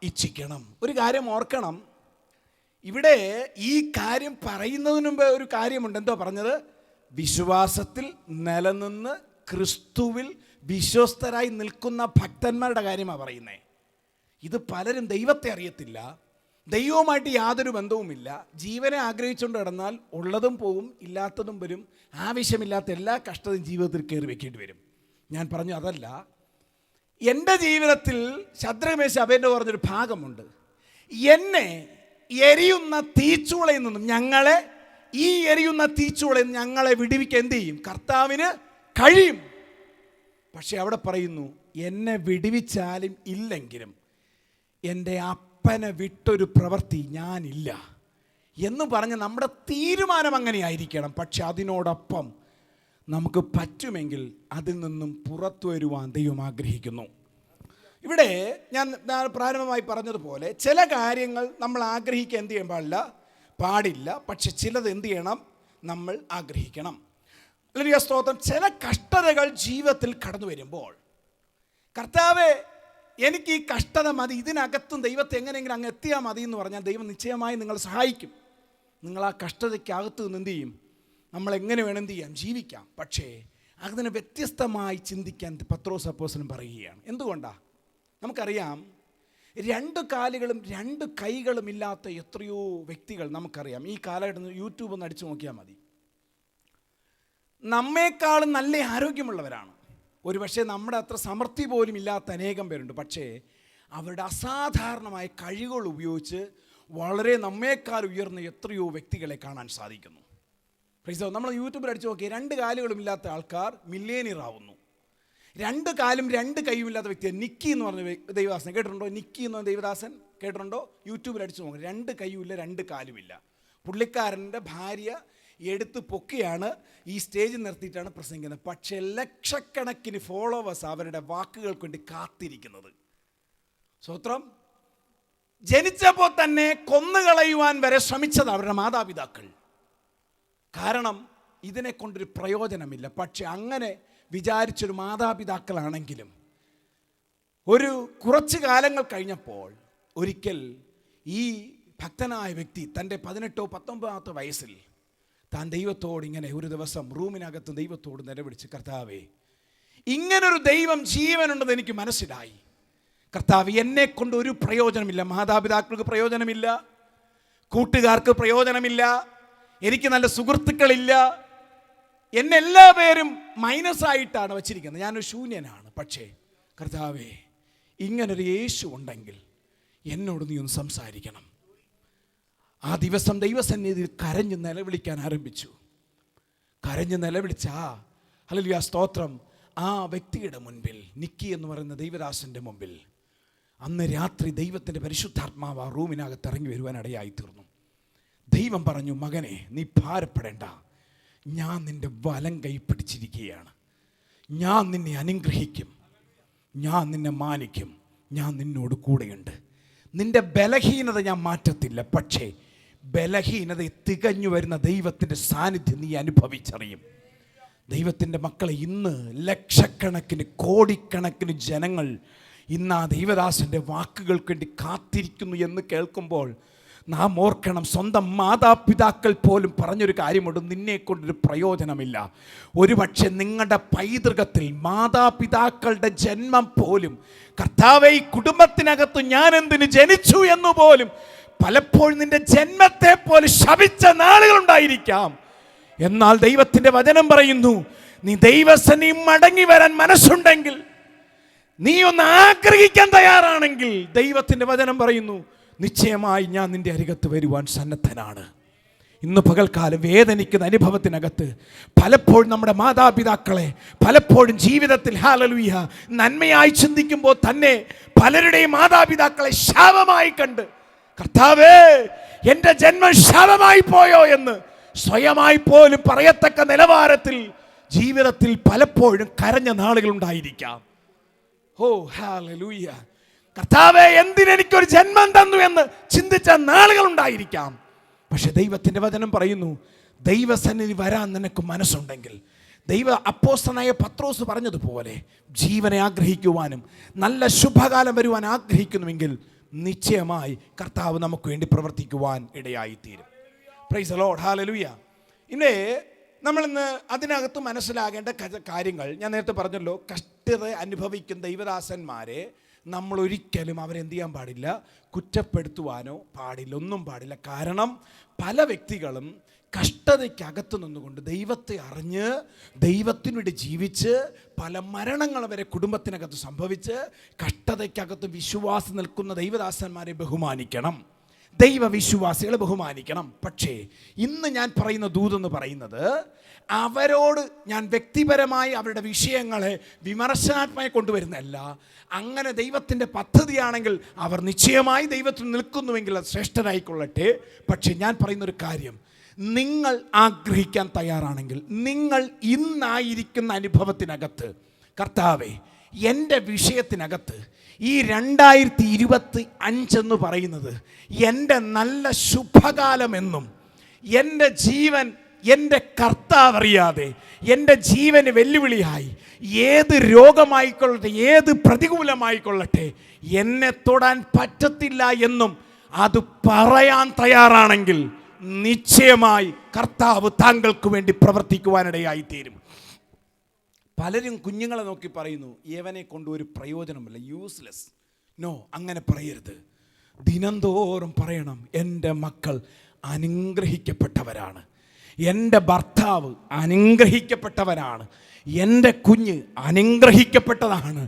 ഇച്ഛിക്കണം. ഒരു കാര്യം ഓർക്കണം, ഇവിടെ ഈ കാര്യം പറയുന്നതിന് മുമ്പ് ഒരു കാര്യമുണ്ട്. എന്തോ പറഞ്ഞത്? വിശ്വാസത്തിൽ നിലനിന്ന് ക്രിസ്തുവിൽ വിശ്വസ്തരായി നിൽക്കുന്ന ഭക്തന്മാരുടെ കാര്യമാണ് പറയുന്നത്. ഇത് പലരും ദൈവത്തെ അറിയത്തില്ല, ദൈവവുമായിട്ട് യാതൊരു ബന്ധവുമില്ല, ജീവനെ ആഗ്രഹിച്ചുകൊണ്ട് കിടന്നാൽ ഉള്ളതും പോവും, ഇല്ലാത്തതും വരും, ആവശ്യമില്ലാത്ത എല്ലാ കഷ്ടതയും ജീവിതത്തിൽ കയറി വെക്കേണ്ടി വരും. ഞാൻ പറഞ്ഞു അതല്ല. എൻ്റെ ജീവിതത്തിൽ ശദ്രക് അബേദ്നേഗോ പറഞ്ഞൊരു ഭാഗമുണ്ട്. എന്നെ എരിയുന്ന തീച്ചൂളയിൽ നിന്നും ഈ എരിയുന്ന തീച്ചൂളയിൽ നിന്ന് ഞങ്ങളെ വിടുവിക്കാൻ എന്ത് ചെയ്യും? കർത്താവിന് കഴിയും. പക്ഷെ അവിടെ പറയുന്നു, എന്നെ വിടുവിച്ചാലും ഇല്ലെങ്കിലും എൻ്റെ അപ്പനെ വിട്ടൊരു പ്രവൃത്തി ഞാനില്ല എന്ന് പറഞ്ഞ് നമ്മുടെ തീരുമാനം അങ്ങനെ ആയിരിക്കണം. പക്ഷെ അതിനോടൊപ്പം നമുക്ക് പറ്റുമെങ്കിൽ അതിൽ നിന്നും പുറത്തു വരുവാൻ ദൈവം ആഗ്രഹിക്കുന്നു. ഇവിടെ ഞാൻ പ്രാരംഭമായി പറഞ്ഞതുപോലെ ചില കാര്യങ്ങൾ നമ്മൾ ആഗ്രഹിക്കാൻ എന്ത് ചെയ്യാൻ പാടില്ല. പക്ഷെ ചിലത് എന്ത് ചെയ്യണം? നമ്മൾ ആഗ്രഹിക്കണം. ഹല്ലേലൂയ, സ്തോത്രം. ചില കഷ്ടതകൾ ജീവിതത്തിൽ കടന്നു വരുമ്പോൾ, കർത്താവേ എനിക്ക് ഈ കഷ്ടത മതി, ഇതിനകത്തും ദൈവത്തെ എങ്ങനെയെങ്കിലും അങ്ങ് എത്തിയാൽ മതി എന്ന് പറഞ്ഞാൽ ദൈവം നിശ്ചയമായി നിങ്ങളെ സഹായിക്കും. നിങ്ങൾ ആ കഷ്ടതയ്ക്കകത്ത് നിന്ന് എന്ത് ചെയ്യും? നമ്മളെങ്ങനെ വേണം എന്ത് ചെയ്യാം? ജീവിക്കാം. പക്ഷേ അതിന് വ്യത്യസ്തമായി ചിന്തിക്കാൻ പത്രോസ് അപ്പോസ്തലൻ പറയുകയാണ്. എന്തുകൊണ്ടാണ്? നമുക്കറിയാം, 2 കാലുകളും 2 കൈകളും ഇല്ലാത്ത എത്രയോ വ്യക്തികൾ നമുക്കറിയാം. ഈ കാലഘട്ടത്തിൽ യൂട്യൂബ് ഒന്ന് അടിച്ചു നോക്കിയാൽ മതി. നമ്മേക്കാളും നല്ല ആരോഗ്യമുള്ളവരാണ്. ഒരു പക്ഷേ നമ്മുടെ അത്ര സമൃദ്ധി പോലും ഇല്ലാത്ത അനേകം പേരുണ്ട്. പക്ഷേ അവരുടെ അസാധാരണമായ കഴിവുകൾ ഉപയോഗിച്ച് വളരെ നമ്മേക്കാൾ ഉയർന്ന എത്രയോ വ്യക്തികളെ കാണാൻ സാധിക്കുന്നു. നമ്മൾ യൂട്യൂബിൽ അടിച്ചു നോക്കി, 2 കാലുകളും ഇല്ലാത്ത ആൾക്കാർ മില്ലേനിയർ ആവുന്നു. 2 കാലും 2 കൈയും ഇല്ലാത്ത വ്യക്തിയാണ് നിക്കി എന്ന് പറഞ്ഞ ദൈവദാസൻ. കേട്ടിട്ടുണ്ടോ? നിക്കി എന്ന് പറഞ്ഞ ദൈവദാസൻ കേട്ടിട്ടുണ്ടോ? യൂട്യൂബിൽ അടിച്ചു നോക്കി. 2 കൈയുമില്ല, 2 കാലുമില്ല. പുള്ളിക്കാരൻ്റെ ഭാര്യ എടുത്ത് പൊക്കിയാണ് ഈ സ്റ്റേജിൽ നിർത്തിയിട്ടാണ് പ്രസംഗിക്കുന്നത്. പക്ഷേ ലക്ഷക്കണക്കിന് ഫോളോവേഴ്സ് അവരുടെ വാക്കുകൾക്ക് വേണ്ടി കാത്തിരിക്കുന്നത്. സ്വത്രം. ജനിച്ചപ്പോൾ തന്നെ കൊന്നുകളയുവാൻ വരെ ശ്രമിച്ചത് അവരുടെ മാതാപിതാക്കൾ. കാരണം ഇതിനെ കൊണ്ടൊരു പ്രയോജനമില്ല. പക്ഷെ അങ്ങനെ വിചാരിച്ചൊരു മാതാപിതാക്കളാണെങ്കിലും ഒരു കുറച്ച് കാലങ്ങൾ കഴിഞ്ഞപ്പോൾ ഒരിക്കൽ ഈ ഭക്തനായ വ്യക്തി തൻ്റെ 18 19 വയസ്സിൽ താൻ ദൈവത്തോട് ഇങ്ങനെ ഒരു ദിവസം റൂമിനകത്ത് ദൈവത്തോട് നിലവിളിച്ച്, കർത്താവേ, ഇങ്ങനൊരു ദൈവം ജീവനുണ്ടെന്ന് എനിക്ക് മനസ്സിലായി. കർത്താവ്, എന്നെ കൊണ്ട് ഒരു പ്രയോജനമില്ല, മാതാപിതാക്കൾക്ക് പ്രയോജനമില്ല, കൂട്ടുകാർക്ക് പ്രയോജനമില്ല, എനിക്ക് നല്ല സുഹൃത്തുക്കളില്ല, എന്നെ എല്ലാ പേരും മൈനസായിട്ടാണ് വച്ചിരിക്കുന്നത്, ഞാനൊരു ശൂന്യനാണ്. പക്ഷേ കർത്താവേ, ഇങ്ങനൊരു യേശു ഉണ്ടെങ്കിൽ എന്നോട് നീ ഒന്ന് സംസാരിക്കണം. ആ ദിവസം ദൈവസന്നിധിയിൽ കരഞ്ഞ് നിലവിളിക്കാൻ ആരംഭിച്ചു. കരഞ്ഞ് നിലവിളിച്ച ഹല്ലേലൂയ സ്തോത്രം ആ വ്യക്തിയുടെ മുൻപിൽ, നിക്കി എന്ന് പറയുന്ന ദൈവദാസൻ്റെ മുമ്പിൽ അന്ന് രാത്രി ദൈവത്തിൻ്റെ പരിശുദ്ധാത്മാവ് ആ റൂമിനകത്ത് ഇറങ്ങി വരുവാൻ ഇടയായിത്തീർന്നു. ദൈവം പറഞ്ഞു, മകനെ നീ ഭാരപ്പെടേണ്ട, ഞാൻ നിൻ്റെ വലം കൈ പിടിച്ചിരിക്കുകയാണ്, ഞാൻ നിന്നെ അനുഗ്രഹിക്കും, ഞാൻ നിന്നെ മാനിക്കും, ഞാൻ നിന്നോട് കൂടെയുണ്ട്. നിൻ്റെ ബലഹീനത ഞാൻ മാറ്റത്തില്ല, പക്ഷേ ബലഹീനത തികഞ്ഞു വരുന്ന ദൈവത്തിൻ്റെ സാന്നിധ്യം നീ അനുഭവിച്ചറിയും. ദൈവത്തിൻ്റെ മക്കളെ, ഇന്ന് ലക്ഷക്കണക്കിന് കോടിക്കണക്കിന് ജനങ്ങൾ ഇന്ന് ആ ദൈവദാസൻ്റെ വാക്കുകൾക്ക് വേണ്ടി കാത്തിരിക്കുന്നു എന്ന് കേൾക്കുമ്പോൾ നാം ഓർക്കണം, സ്വന്തം മാതാപിതാക്കൾ പോലും പറഞ്ഞൊരു കാര്യമുണ്ട്, നിന്നെ കൊണ്ടൊരു പ്രയോജനമില്ല. ഒരുപക്ഷെ നിങ്ങളുടെ പൈതൃകത്തിൽ മാതാപിതാക്കളുടെ ജന്മം പോലും, കർത്താവേ ഈ കുടുംബത്തിനകത്ത് ഞാൻ എന്തിന് ജനിച്ചു എന്ന് പോലും പലപ്പോഴും നിന്റെ ജന്മത്തെ പോലും ശപിച്ച നാളുകളുണ്ടായിരിക്കാം. എന്നാൽ ദൈവത്തിൻ്റെ വചനം പറയുന്നു, നീ ദൈവസന്നിധി മടങ്ങി വരാൻ മനസ്സുണ്ടെങ്കിൽ, നീ ഒന്ന് ആഗ്രഹിക്കാൻ തയ്യാറാണെങ്കിൽ, ദൈവത്തിൻ്റെ വചനം പറയുന്നു, നിശ്ചയമായി ഞാൻ നിന്റെ അരികത്ത് വരുവാൻ സന്നദ്ധനാണ്. ഇന്ന് പകൽക്കാലം വേദനിക്കുന്ന അനുഭവത്തിനകത്ത് പലപ്പോഴും നമ്മുടെ മാതാപിതാക്കളെ പലപ്പോഴും ജീവിതത്തിൽ ഹല്ലേലൂയ നന്മയായി ചിന്തിക്കുമ്പോൾ തന്നെ പലരുടെയും മാതാപിതാക്കളെ ശാപമായി കണ്ട്, കർത്താവേ എൻ്റെ ജന്മം ശാപമായി പോയോ എന്ന് സ്വയമായി പോലും പറയത്തക്ക നിലവാരത്തിൽ ജീവിതത്തിൽ പലപ്പോഴും കരഞ്ഞ നാളുകൾ ഉണ്ടായിരിക്കാം. ഓ ഹല്ലേലൂയ, കർത്താവേ എന്തിനെനിക്കൊരു ജന്മം തന്നു എന്ന് ചിന്തിച്ച നാളുകൾ ഉണ്ടായിരിക്കാം. പക്ഷെ ദൈവത്തിൻ്റെ വചനം പറയുന്നു, ദൈവസന്നിധി വരാൻ നിനക്ക് മനസ്സുണ്ടെങ്കിൽ, ദൈവ അപ്പോസ്തലനായ പത്രോസ് പറഞ്ഞതുപോലെ ജീവനെ ആഗ്രഹിക്കുവാനും നല്ല ശുഭകാലം വരുവാൻ ആഗ്രഹിക്കുന്നുവെങ്കിൽ നിശ്ചയമായി കർത്താവ് നമുക്ക് വേണ്ടി പ്രവർത്തിക്കുവാൻ ഇടയായിത്തീരും. Praise the Lord, hallelujah. ഇനി നമ്മളിന്ന് അതിനകത്ത് മനസ്സിലാകേണ്ട കാര്യങ്ങൾ ഞാൻ നേരത്തെ പറഞ്ഞല്ലോ. കഷ്ടത അനുഭവിക്കുന്ന ദൈവദാസന്മാരെ നമ്മൾ ഒരിക്കലും അവരെന്ത് ചെയ്യാൻ പാടില്ല, കുറ്റപ്പെടുത്തുവാനോ പാടില്ല, ഒന്നും പാടില്ല. കാരണം പല വ്യക്തികളും കഷ്ടതയ്ക്കകത്ത് നിന്നുകൊണ്ട് ദൈവത്തെ അറിഞ്ഞ് ദൈവത്തിനു വേണ്ടി ജീവിച്ച് പല മരണങ്ങൾ വരെ കുടുംബത്തിനകത്ത് സംഭവിച്ച് കഷ്ടതയ്ക്കകത്ത് വിശ്വാസം നിൽക്കുന്ന ദൈവദാസന്മാരെ ബഹുമാനിക്കണം, ദൈവവിശ്വാസികളെ ബഹുമാനിക്കണം. പക്ഷേ ഇന്ന് ഞാൻ പറയുന്ന ദൂതെന്ന് പറയുന്നത്, അവരോട് ഞാൻ വ്യക്തിപരമായി അവരുടെ വിഷയങ്ങളെ വിമർശനാത്മകമായി കൊണ്ടുവരുന്നതല്ല. അങ്ങനെ ദൈവത്തിൻ്റെ പദ്ധതിയാണെങ്കിൽ അവർ നിശ്ചയമായി ദൈവത്തിൽ നിൽക്കുന്നുവെങ്കിൽ അത് ശ്രേഷ്ഠരായിക്കൊള്ളട്ടെ. പക്ഷേ ഞാൻ പറയുന്നൊരു കാര്യം, നിങ്ങൾ ആഗ്രഹിക്കാൻ തയ്യാറാണെങ്കിൽ, നിങ്ങൾ ഇന്നായിരിക്കുന്ന അനുഭവത്തിനകത്ത്, കർത്താവേ എൻ്റെ വിഷയത്തിനകത്ത് ഈ 2025 എന്ന് പറയുന്നത് എൻ്റെ നല്ല ശുഭകാലമെന്നും, എൻ്റെ ജീവൻ എൻ്റെ കർത്താവ് അറിയാതെ എൻ്റെ ജീവന് വെല്ലുവിളിയായി ഏത് രോഗമായിക്കൊള്ളട്ടെ, ഏത് പ്രതികൂലമായിക്കൊള്ളട്ടെ എന്നെ തൊടാൻ പറ്റത്തില്ല എന്നും അത് പറയാൻ തയ്യാറാണെങ്കിൽ നിശ്ചയമായി കർത്താവ് താങ്കൾക്ക് വേണ്ടി പ്രവർത്തിക്കുവാനിടയായിത്തീരും. പലരും കുഞ്ഞുങ്ങളെ നോക്കി പറയുന്നു, യവനെ കൊണ്ട് ഒരു പ്രയോജനമില്ല, യൂസ്ലെസ്. നോ, അങ്ങനെ പറയരുത്. ദിനംതോറും പറയണം, എൻ്റെ മക്കൾ അനുഗ്രഹിക്കപ്പെട്ടവരാണ്, എൻ്റെ ഭർത്താവ് അനുഗ്രഹിക്കപ്പെട്ടവനാണ്, എൻ്റെ കുഞ്ഞ് അനുഗ്രഹിക്കപ്പെട്ടതാണ്.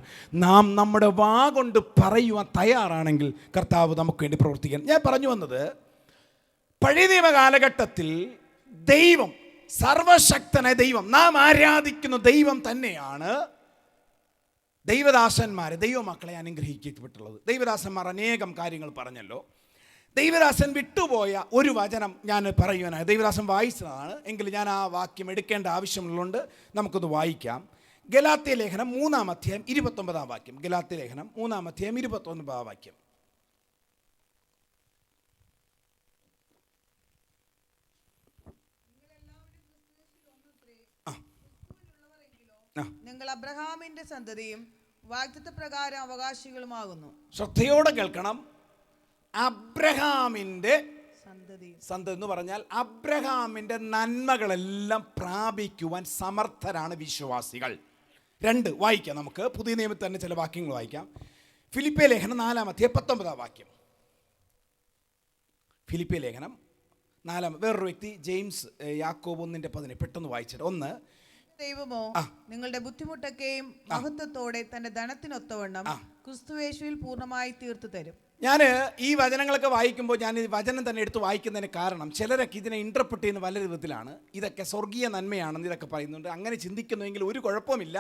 നാം നമ്മുടെ വാ കൊണ്ട് പറയുവാൻ തയ്യാറാണെങ്കിൽ കർത്താവ് നമുക്ക് വേണ്ടി പ്രവർത്തിക്കാൻ. ഞാൻ പറഞ്ഞു വന്നത്, പഴയ നിയമ കാലഘട്ടത്തിൽ ദൈവം, സർവശക്തനായ ദൈവം, നാം ആരാധിക്കുന്ന ദൈവം തന്നെയാണ് ദൈവദാസന്മാരെ, ദൈവമക്കളെ അനുഗ്രഹിക്കപ്പെട്ടുള്ളത്. ദൈവദാസന്മാർ അനേകം കാര്യങ്ങൾ പറഞ്ഞല്ലോ. ദൈവദാസൻ വിട്ടുപോയ ഒരു വചനം ഞാൻ പറയുവാനായി, ദൈവദാസൻ വായിച്ചതാണ് എങ്കിൽ ഞാൻ ആ വാക്യം എടുക്കേണ്ട ആവശ്യമുള്ളതുകൊണ്ട് നമുക്കൊന്ന് വായിക്കാം. ഗലാത്യ ലേഖനം 3-ാം അധ്യായം 29-ാം വാക്യം. ഗലാത്യ ലേഖനം 3-ാം അധ്യായം 29-ാം വാക്യം. നിങ്ങൾ അബ്രഹാമിന്റെ സന്തതിയും വാഗ്ദത്ത പ്രകാരം അവകാശികളുമാകുന്നു. ശ്രദ്ധയോടെ കേൾക്കണം. അബ്രഹാമിന്റെ സന്തതി എന്ന് പറഞ്ഞാൽ അബ്രഹാമിന്റെ നന്മകളെല്ലാം പ്രാപിക്കുവാൻ സമർത്ഥരാണ് വിശ്വാസികൾ. 2 വായിക്കാം നമുക്ക്. പുതിയ നിയമത്തിൽ തന്നെ ചില വാക്യങ്ങൾ വായിക്കാം. ഫിലിപ്പിയ ലേഖനം 4-ാം അധ്യായം 19-ാം വാക്യം. ഫിലിപ്പിയ ലേഖനം 4-ാം, വേറൊരു വ്യക്തി ജെയിംസ് യാക്കോബ് 1:10 പെട്ടെന്ന് വായിച്ചിട്ട്. 1, ദൈവമോ നിങ്ങളുടെ ബുദ്ധിമുട്ടൊക്കെയും മഹത്വത്തോടെ തന്റെ ധനത്തിനൊത്തവണ്ണം ക്രിസ്തുയേശുവിൽ പൂർണ്ണമായി തീർത്തു തരും. ഞാൻ ഈ വചനങ്ങളൊക്കെ വായിക്കുമ്പോൾ ഞാൻ ഈ വചനം തന്നെ എടുത്ത് വായിക്കുന്നതിന് കാരണം ചിലരൊക്കെ ഇതിനെ ഇൻ്റർപ്രറ്റ് ചെയ്യുന്ന പല വിധത്തിലാണ്. ഇതൊക്കെ സ്വർഗീയ നന്മയാണെന്ന് ഇതൊക്കെ പറയുന്നുണ്ട്. അങ്ങനെ ചിന്തിക്കുന്നുവെങ്കിൽ ഒരു കുഴപ്പമില്ല.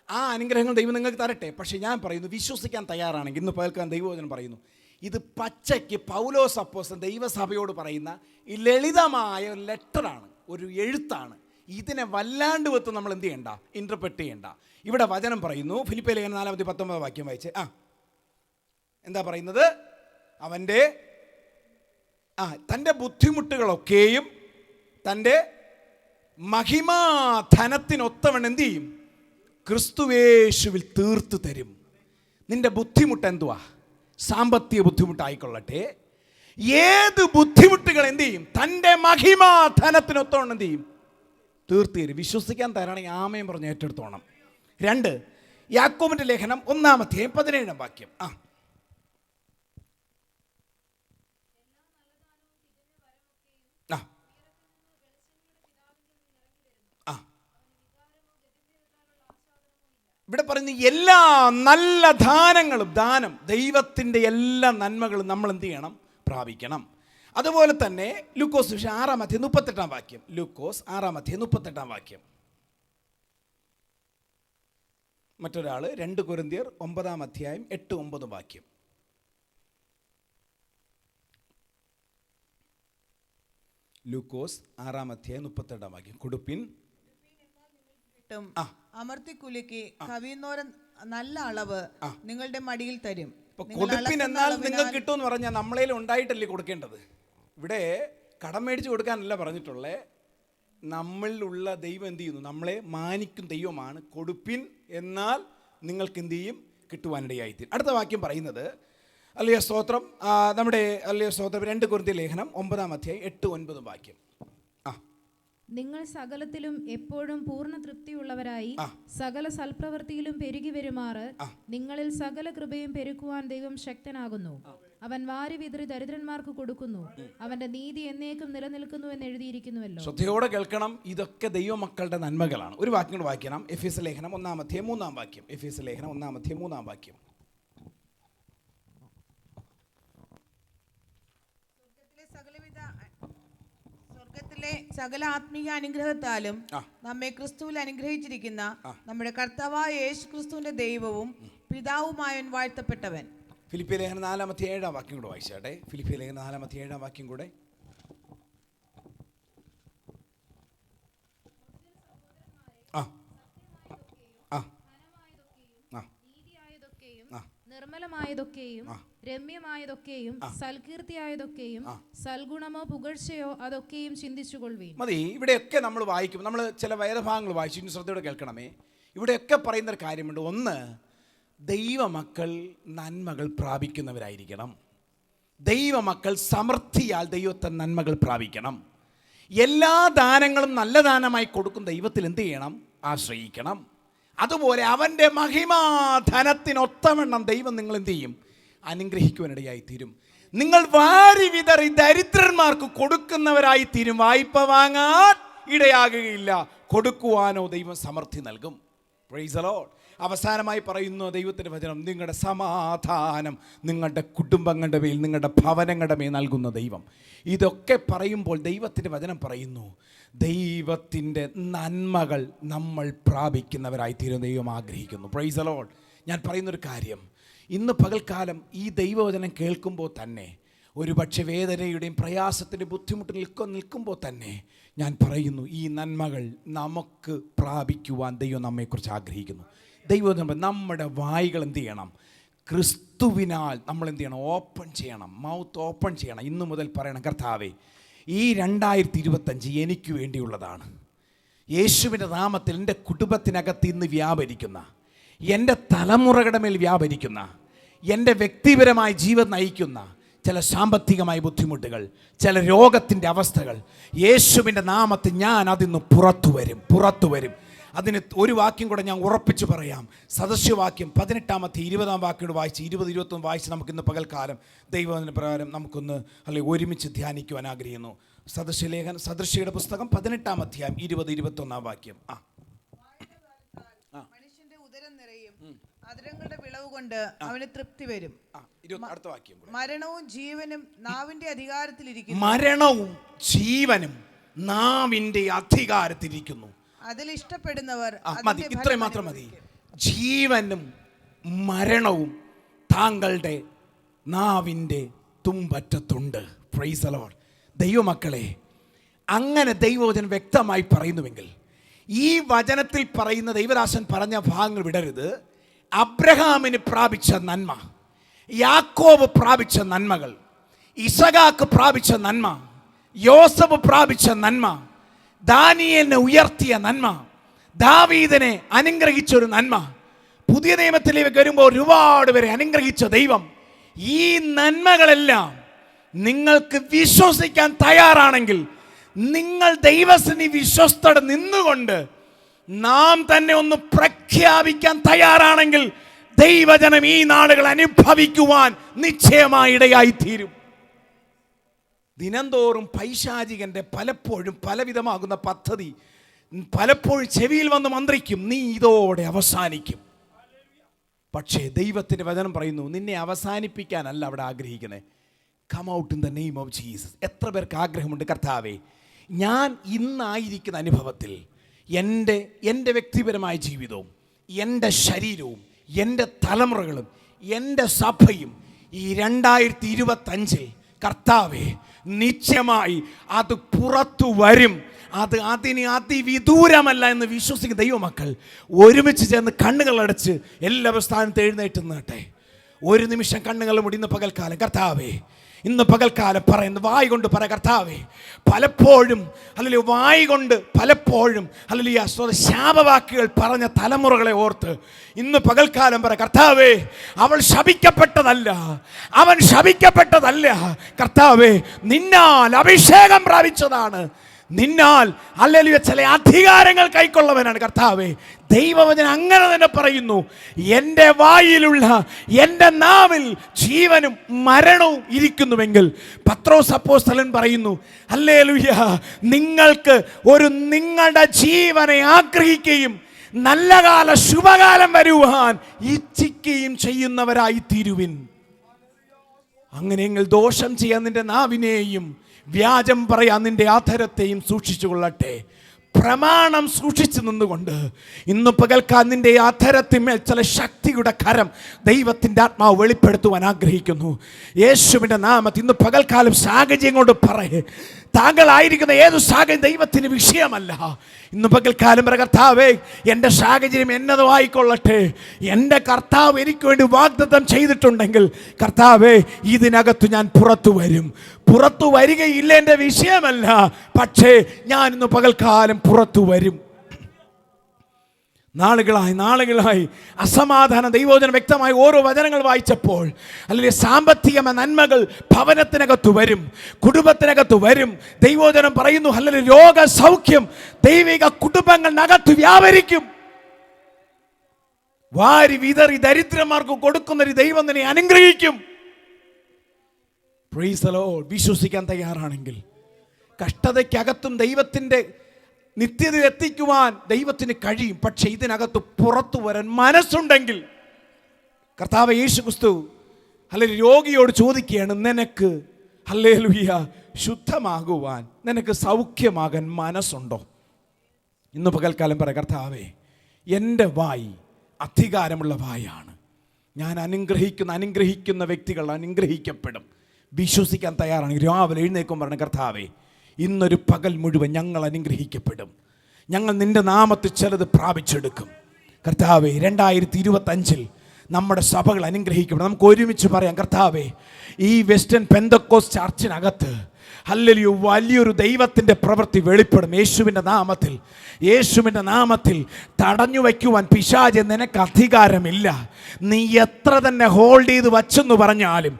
ആ അനുഗ്രഹങ്ങൾ ദൈവം നിങ്ങൾക്ക് തരട്ടെ. പക്ഷേ ഞാൻ പറയുന്നു, വിശ്വസിക്കാൻ തയ്യാറാണെങ്കിൽ ഇന്ന് പകൽക്കാൻ ദൈവവചനം പറയുന്നു, ഇത് പച്ചയ്ക്ക് പൗലോസ് അപ്പോസ്തലൻ ദൈവസഭയോട് പറയുന്ന ഈ ലളിതമായ ഒരു ലെറ്ററാണ്, ഒരു എഴുത്താണ്. ഇതിനെ വല്ലാണ്ട് വെത്ത് നമ്മൾ എന്ത് ചെയ്യണ്ട, ഇൻ്റർപ്രറ്റ് ചെയ്യണ്ട. ഇവിടെ വചനം പറയുന്നു, ഫിലിപ്പിയ ലേഖനം 4:19 വാക്യം വായിച്ച്. എന്താ പറയുന്നത്? അവൻ്റെ തൻ്റെ ബുദ്ധിമുട്ടുകളൊക്കെയും തൻ്റെ മഹിമാധനത്തിനൊത്തവണ്ണം എന്ത് ചെയ്യും? ക്രിസ്തുവേശുവിൽ തീർത്തു തരും. നിന്റെ ബുദ്ധിമുട്ട് എന്തുവാ? സാമ്പത്തിക ബുദ്ധിമുട്ടായിക്കൊള്ളട്ടെ, ഏത് ബുദ്ധിമുട്ടുകൾ എന്ത് ചെയ്യും? തൻ്റെ മഹിമാധനത്തിനൊത്തവണ്ണം എന്ത് ചെയ്യും? തീർത്തു തരും. വിശ്വസിക്കാൻ തരാണെങ്കിൽ ആമയും പറഞ്ഞ് ഏറ്റെടുത്തോണം. 2 യാക്കോബിൻ്റെ ലേഖനം 1:17 വാക്യം. ഇവിടെ പറയുന്ന എല്ലാ നല്ല ദാനങ്ങളും, ദാനം ദൈവത്തിൻ്റെ എല്ലാ നന്മകളും നമ്മൾ എന്ത് ചെയ്യണം? പ്രാപിക്കണം. അതുപോലെ തന്നെ ലൂക്കോസ് 6:38 വാക്യം. ലൂക്കോസ് 6:38 വാക്യം. മറ്റൊരാൾ 2 കൊരിന്ത്യർ 9:8-9 വാക്യം. ലൂക്കോസ് 6:38 വാക്യം. കൊടുപ്പിൻ അമർത്തിക്കുലുക്കി കവിയുന്നോര നല്ല അളവ് നിങ്ങളുടെ മടിയിൽ തരും. കൊടുപ്പിൻ എന്നാൽ നിങ്ങൾക്ക് കിട്ടുമെന്ന് പറഞ്ഞാൽ നമ്മളേൽ ഉണ്ടായിട്ടല്ലേ കൊടുക്കേണ്ടത്. ഇവിടെ കടം മേടിച്ച് കൊടുക്കാനല്ല പറഞ്ഞിട്ടുള്ളേ. നമ്മളിലുള്ള ദൈവം എന്ത് ചെയ്യുന്നു? നമ്മളെ മാനിക്കും ദൈവമാണ്. കൊടുപ്പിൻ എന്നാൽ നിങ്ങൾക്ക് എന്ത് ചെയ്യും? കിട്ടുവാനിടയായിത്തീരും. അടുത്ത വാക്യം പറയുന്നത്, അല്ലയോ സ്തോത്രം, നമ്മുടെ അല്ലയോ സ്തോത്രം 2 കൊരിന്ത്യർ ലേഖനം 9:8-9 വാക്യം. നിങ്ങൾ സകലത്തിലും എപ്പോഴും പൂർണ്ണ തൃപ്തിയുള്ളവരായി സകല സൽപ്രവൃത്തിയിലും പെരുകി വരുമാറ് നിങ്ങളിൽ സകല കൃപയും പെരുക്കുവാൻ ദൈവം ശക്തനാകുന്നു. അവൻ വാരി വിതറി ദരിദ്രന്മാർക്ക് കൊടുക്കുന്നു. അവന്റെ നീതി എന്നേക്കും നിലനിൽക്കുന്നു എന്ന് എഴുതിയിരിക്കുന്നുവല്ലോ. ശ്രദ്ധയോടെ കേൾക്കണം. ഇതൊക്കെ ദൈവമക്കളുടെ നന്മകളാണ്. ഒരു വാക്യം കൂടെ വായിക്കണം. എഫേസ്യ ലേഖനം 1:3 വാക്യം. എഫേസ്യ ലേഖനം 1:3 വാക്യം. സ്വർഗത്തിലെ സകല ആത്മീയ അനുഗ്രഹത്താലും നമ്മെ ക്രിസ്തുവിൽ അനുഗ്രഹിച്ചിരിക്കുന്ന നമ്മുടെ കർത്താവായ യേശു ക്രിസ്തുവിന്റെ ദൈവവും പിതാവുമായവൻ വാഴ്ത്തപ്പെട്ടവൻ. ഫിലിപ്പിയ ലേഖനം 4:7 വാക്യം കൂടെ വായിച്ചാട്ടെ. ഫിലിപ്പിയ ലേഖനം 4:7 വാക്യം കൂടെ. നിർമ്മലമായതൊക്കെയും രമ്യമായതൊക്കെയും സൽകീർത്തിയായതൊക്കെയും സൽഗുണമോ പുകഴ്ചയോ അതൊക്കെയും ചിന്തിച്ചുകൊള്ളുവീൻ. മതി. ഇവിടെയൊക്കെ നമ്മൾ വായിക്കും, നമ്മൾ ചില വേദഭാഗങ്ങൾ വായിച്ചു. ശ്രദ്ധയോടെ കേൾക്കണമേ. ഇവിടെയൊക്കെ പറയുന്നൊരു കാര്യമുണ്ട്. ഒന്ന്, ദൈവമക്കൾ നന്മകൾ പ്രാപിക്കുന്നവരായിരിക്കണം. ദൈവമക്കൾ സമൃദ്ധിയാൽ ദൈവത്തെ നന്മകൾ പ്രാപിക്കണം. എല്ലാ ദാനങ്ങളും നല്ല ദാനമായി കൊടുക്കും ദൈവത്തിൽ എന്ത് ചെയ്യണം? ആശ്രയിക്കണം. അതുപോലെ അവൻ്റെ മഹിമാധനത്തിനൊത്തവണ്ണം ദൈവം നിങ്ങൾ എന്ത് ചെയ്യും? അനുഗ്രഹിക്കുവാനിടയായി തീരും. നിങ്ങൾ വാരി വിതറി ദരിദ്രന്മാർക്ക് കൊടുക്കുന്നവരായി തീരും. വായ്പ വാങ്ങാൻ ഇടയാകുകയില്ല, കൊടുക്കുവാനോ ദൈവം സമൃദ്ധി നൽകും. Price the Lord. അവസാനമായി പറയുന്നു ദൈവത്തിൻ്റെ വചനം, നിങ്ങളുടെ സമാധാനം നിങ്ങളുടെ കുടുംബങ്ങളുടെ മേൽ, നിങ്ങളുടെ ഭവനങ്ങളുടെ മേൽ നൽകുന്ന ദൈവം. ഇതൊക്കെ പറയുമ്പോൾ ദൈവത്തിൻ്റെ വചനം പറയുന്നു, ദൈവത്തിൻ്റെ നന്മകൾ നമ്മൾ പ്രാപിക്കുന്നവരായി തീരും ദൈവം ആഗ്രഹിക്കുന്നു. Price the Lord. ഞാൻ പറയുന്നൊരു കാര്യം, ഇന്ന് പകൽക്കാലം ഈ ദൈവവചനം കേൾക്കുമ്പോൾ തന്നെ, ഒരു പക്ഷേ വേദനയുടെയും പ്രയാസത്തിൻ്റെ ബുദ്ധിമുട്ട് നിൽക്കുമ്പോൾ തന്നെ ഞാൻ പറയുന്നു, ഈ നന്മകൾ നമുക്ക് പ്രാപിക്കുവാൻ ദൈവം നമ്മെക്കുറിച്ച് ആഗ്രഹിക്കുന്നു. ദൈവം നമ്മുടെ വായികൾ എന്ത് ചെയ്യണം? ക്രിസ്തുവിനാൽ നമ്മൾ എന്ത് ചെയ്യണം? ഓപ്പൺ ചെയ്യണം. മൗത്ത് ഓപ്പൺ ചെയ്യണം. ഇന്നു മുതൽ പറയണം, കർത്താവേ, ഈ 2025 എനിക്ക് വേണ്ടിയുള്ളതാണ്. യേശുവിൻ്റെ നാമത്തിൽ എൻ്റെ കുടുംബത്തിനകത്ത് ഇന്ന് വ്യാപരിക്കുന്ന, എൻ്റെ തലമുറകളുടെ മേൽ വ്യാപരിക്കുന്ന, എൻ്റെ വ്യക്തിപരമായ ജീവിതം നയിക്കുന്ന ചില സാമ്പത്തികമായ ബുദ്ധിമുട്ടുകൾ, ചില രോഗത്തിൻ്റെ അവസ്ഥകൾ, യേശുവിൻ്റെ നാമത്തിൽ ഞാൻ അതിന്ന് പുറത്തു വരും. അതിന് ഒരു വാക്യം കൂടെ ഞാൻ ഉറപ്പിച്ച് പറയാം. സദൃശ്യവാക്യം 18 20 വാക്യോട് വായിച്ച് 20-21 വായിച്ച് നമുക്കിന്ന് പകൽക്കാലം ദൈവത്തിൻ്റെ പ്രകാരം നമുക്കൊന്ന് അല്ലെങ്കിൽ ഒരുമിച്ച് ധ്യാനിക്കുവാൻ ആഗ്രഹിക്കുന്നു. സദൃശ്യയുടെ പുസ്തകം 18 20-21 വാക്യം. മനുഷ്യന്റെ ഉദരം നിറയും, അതിരങ്ങളുടെ വിളവ് കൊണ്ട് അവന് തൃപ്തി വരും. അടുത്ത വാക്യം കൂടെ. മരണവും ജീവനും നാവിന്റെ അധികാരത്തിലിരിക്കുന്നു. മരണവും ജീവനും നാവിന്റെ അധികാരത്തിലിരിക്കുന്നു. അതിൽ ഇഷ്ടപ്പെടുന്നവർ മതി, ഇത്രയും മാത്രം മതി. ജീവനും മരണവും താങ്കളുടെ നാവിൻ്റെ തുമ്പറ്റത്തുണ്ട്. Price the Lord. ദൈവമക്കളെ, അങ്ങനെ ദൈവവചനം വ്യക്തമായി പറയുന്നുവെങ്കിൽ ഈ വചനത്തിൽ പറയുന്ന ദൈവദാസൻ പറഞ്ഞ ഭാഗങ്ങൾ വിടരുത്. അബ്രഹാമിന് പ്രാപിച്ച നന്മ, യാക്കോബ് പ്രാപിച്ച നന്മകൾ, ഇസഹാക്ക് പ്രാപിച്ച നന്മ, യോസഫ് പ്രാപിച്ച നന്മ, ദാനിയേലിനെ ഉയർത്തിയ നന്മ, ദാവീദിനെ അനുഗ്രഹിച്ചൊരു നന്മ, പുതിയ നിയമത്തിലേക്ക് വരുമ്പോൾ ഒരുപാട് പേരെ അനുഗ്രഹിച്ച ദൈവം, ഈ നന്മകളെല്ലാം നിങ്ങൾക്ക് വിശ്വസിക്കാൻ തയ്യാറാണെങ്കിൽ, നിങ്ങൾ ദൈവത്തിന് വിശ്വസ്തത നിന്നുകൊണ്ട് നാം തന്നെ ഒന്ന് പ്രഖ്യാപിക്കാൻ തയ്യാറാണെങ്കിൽ, ദൈവജനം ഈ നാളുകൾ അനുഭവിക്കുവാൻ നിശ്ചയമായി ഇടയായിത്തീരും. ദിനംതോറും പൈശാചികന്റെ പലപ്പോഴും പലവിധമാകുന്ന പദ്ധതി പലപ്പോഴും ചെവിയിൽ വന്ന് മന്ത്രിക്കും, നീ ഇതോടെ അവസാനിക്കും. പക്ഷേ ദൈവത്തിൻ്റെ വചനം പറയുന്നു, നിന്നെ അവസാനിപ്പിക്കാനല്ല അവിടെ ആഗ്രഹിക്കുന്നത്. Come out in the name of Jesus. എത്ര പേർക്ക് ആഗ്രഹമുണ്ട്, കർത്താവേ, ഞാൻ ഇന്നായിരിക്കുന്ന അനുഭവത്തിൽ എൻ്റെ വ്യക്തിപരമായ ജീവിതവും എൻ്റെ ശരീരവും എൻ്റെ തലമുറകളും എൻ്റെ സഭയും ഈ 2025 കർത്താവേ നിശ്ചയമായി അത് പുറത്തു വരും. അതിന് അതിവിദൂരമല്ല എന്ന് വിശ്വസിക്കുന്ന ദൈവമക്കൾ ഒരുമിച്ച് ചേർന്ന് കണ്ണുകളടച്ച് എല്ലാവരും സ്ഥാനത്ത് എഴുന്നേറ്റ് നിന്നട്ടെ. ഒരു നിമിഷം കണ്ണുകൾ മൂടി ഇന്ന് പകൽക്കാലം കർത്താവേ, ഇന്ന് പകൽക്കാലം പറയുന്നു, വായി കൊണ്ട് പറ കർത്താവേ, പലപ്പോഴും അല്ലെങ്കിൽ വായി കൊണ്ട് പലപ്പോഴും അല്ലെങ്കിൽ ശാപവാക്കുകൾ പറഞ്ഞ തലമുറകളെ ഓർത്ത് ഇന്ന് പകൽക്കാലം പറ കർത്താവേ, അവൾ ശപിക്കപ്പെട്ടതല്ല, അവൻ ശപിക്കപ്പെട്ടതല്ല. കർത്താവേ, നിന്നാൽ അഭിഷേകം പ്രാപിച്ചതാണ്, നിന്നാൽ ഹല്ലേലൂയ ചില അധികാരങ്ങൾ കൈക്കൊള്ളവനാണ്. കർത്താവേ, ദൈവവചനം അങ്ങനെ തന്നെ പറയുന്നു, എൻ്റെ വായിലുള്ള എൻ്റെ നാവിൽ ജീവനും മരണവും ഇരിക്കുന്നുവെങ്കിൽ പത്രോസ് അപ്പോസ്തലൻ പറയുന്നു, ഹല്ലേലൂയ, നിങ്ങൾക്ക് നിങ്ങളുടെ ജീവനെ ആഗ്രഹിക്കുകയും നല്ല കാല ശുഭകാലം വരുവാൻ ഇച്ഛിക്കുകയും ചെയ്യുന്നവരായി തീരുവിൻ. അങ്ങനെയെങ്കിൽ ദോഷം ചെയ്യാൻ നിന്റെ നാവിനെയും വ്യാജം പറയാൻ നിന്റെ ആധരത്തെയും സൂക്ഷിച്ചു കൊള്ളട്ടെ. പ്രമാണം സൂക്ഷിച്ചു നിന്നുകൊണ്ട് ഇന്ന് പകൽക്കാൻ നിന്റെ ആധരത്തിന്മേൽ ചില ശക്തിയുടെ കരം ദൈവത്തിൻ്റെ ആത്മാവ് വെളിപ്പെടുത്തുവാൻ ആഗ്രഹിക്കുന്നു. യേശുവിൻ്റെ നാമത്തിൽ ഇന്ന് പകൽക്കാലം സാഹചര്യം കൊണ്ട് പറയേ, താങ്കളായിരിക്കുന്ന ഏതു സാഹചര്യം ദൈവത്തിന് വിഷയമല്ല. ഇന്ന് പകൽക്കാലം കർത്താവേ, എൻ്റെ സാഹചര്യം എന്നതോ ആയിക്കൊള്ളട്ടെ, എൻ്റെ കർത്താവ് എനിക്ക് വേണ്ടി വാഗ്ദത്തം ചെയ്തിട്ടുണ്ടെങ്കിൽ കർത്താവേ, ഇതിനകത്ത് ഞാൻ പുറത്തു വരും. പുറത്തു വരികയില്ല എൻ്റെ വിഷയമല്ല, പക്ഷേ ഞാൻ ഇന്ന് പകൽക്കാലം പുറത്തു വരും. നാളുകളായി അസമാധാനം ദൈവവചനം വ്യക്തമായി ഓരോ വചനങ്ങൾ വായിച്ചപ്പോൾ അല്ലെങ്കിൽ സാമ്പത്തിക നന്മകൾ ഭവനത്തിനകത്ത് വരും, കുടുംബത്തിനകത്ത് വരും. ദൈവവചനം പറയുന്നു, അല്ലെങ്കിൽ രോഗസൗഖ്യം ദൈവിക കുടുംബങ്ങളിനകത്ത് വ്യാപരിക്കും. വാരി വിതറി ദരിദ്രന്മാർക്ക് കൊടുക്കുന്നൊരു ദൈവം നിന്നെ അനുഗ്രഹിക്കും. Price the Lord. വിശ്വസിക്കാൻ തയ്യാറാണെങ്കിൽ കഷ്ടതയ്ക്കകത്തും ദൈവത്തിൻ്റെ നിത്യതയിൽ എത്തിക്കുവാൻ ദൈവത്തിന് കഴിയും. പക്ഷെ ഇതിനകത്ത് പുറത്തു വരാൻ മനസ്സുണ്ടെങ്കിൽ കർത്താവ് യേശു ക്രിസ്തു അല്ലെങ്കിൽ രോഗിയോട് ചോദിക്കുകയാണ്, നിനക്ക് ഹല്ലേലൂയ ശുദ്ധമാകുവാൻ, നിനക്ക് സൗഖ്യമാകാൻ മനസ്സുണ്ടോ? ഇന്ന് പകൽക്കാലം പറ, കർത്താവേ, എൻ്റെ വായി അധികാരമുള്ള വായാണ്. ഞാൻ അനുഗ്രഹിക്കുന്ന വ്യക്തികൾ അനുഗ്രഹിക്കപ്പെടും. വിശ്വസിക്കാൻ തയ്യാറാണെങ്കിൽ രാവിലെ എഴുന്നേക്കും പറഞ്ഞു, കർത്താവേ, ഇന്നൊരു പകൽ മുഴുവൻ ഞങ്ങൾ അനുഗ്രഹിക്കപ്പെടും. ഞങ്ങൾ നിൻ്റെ നാമത്തിൽ ചിലത് പ്രാപിച്ചെടുക്കും. കർത്താവേ, 2025 നമ്മുടെ സഭകൾ അനുഗ്രഹിക്കപ്പെടും. നമുക്ക് ഒരുമിച്ച് പറയാം, കർത്താവേ, ഈ വെസ്റ്റേൺ പെന്തക്കോസ്റ്റ് ചർച്ചിനകത്ത് ഹല്ലേലൂയ വലിയൊരു ദൈവത്തിൻ്റെ പ്രവൃത്തി വെളിപ്പെടും. യേശുവിൻ്റെ നാമത്തിൽ തടഞ്ഞു വയ്ക്കുവാൻ പിശാച് നിനക്ക് അധികാരമില്ല. നീ എത്ര തന്നെ ഹോൾഡ് ചെയ്ത് വച്ചെന്ന് പറഞ്ഞാലും,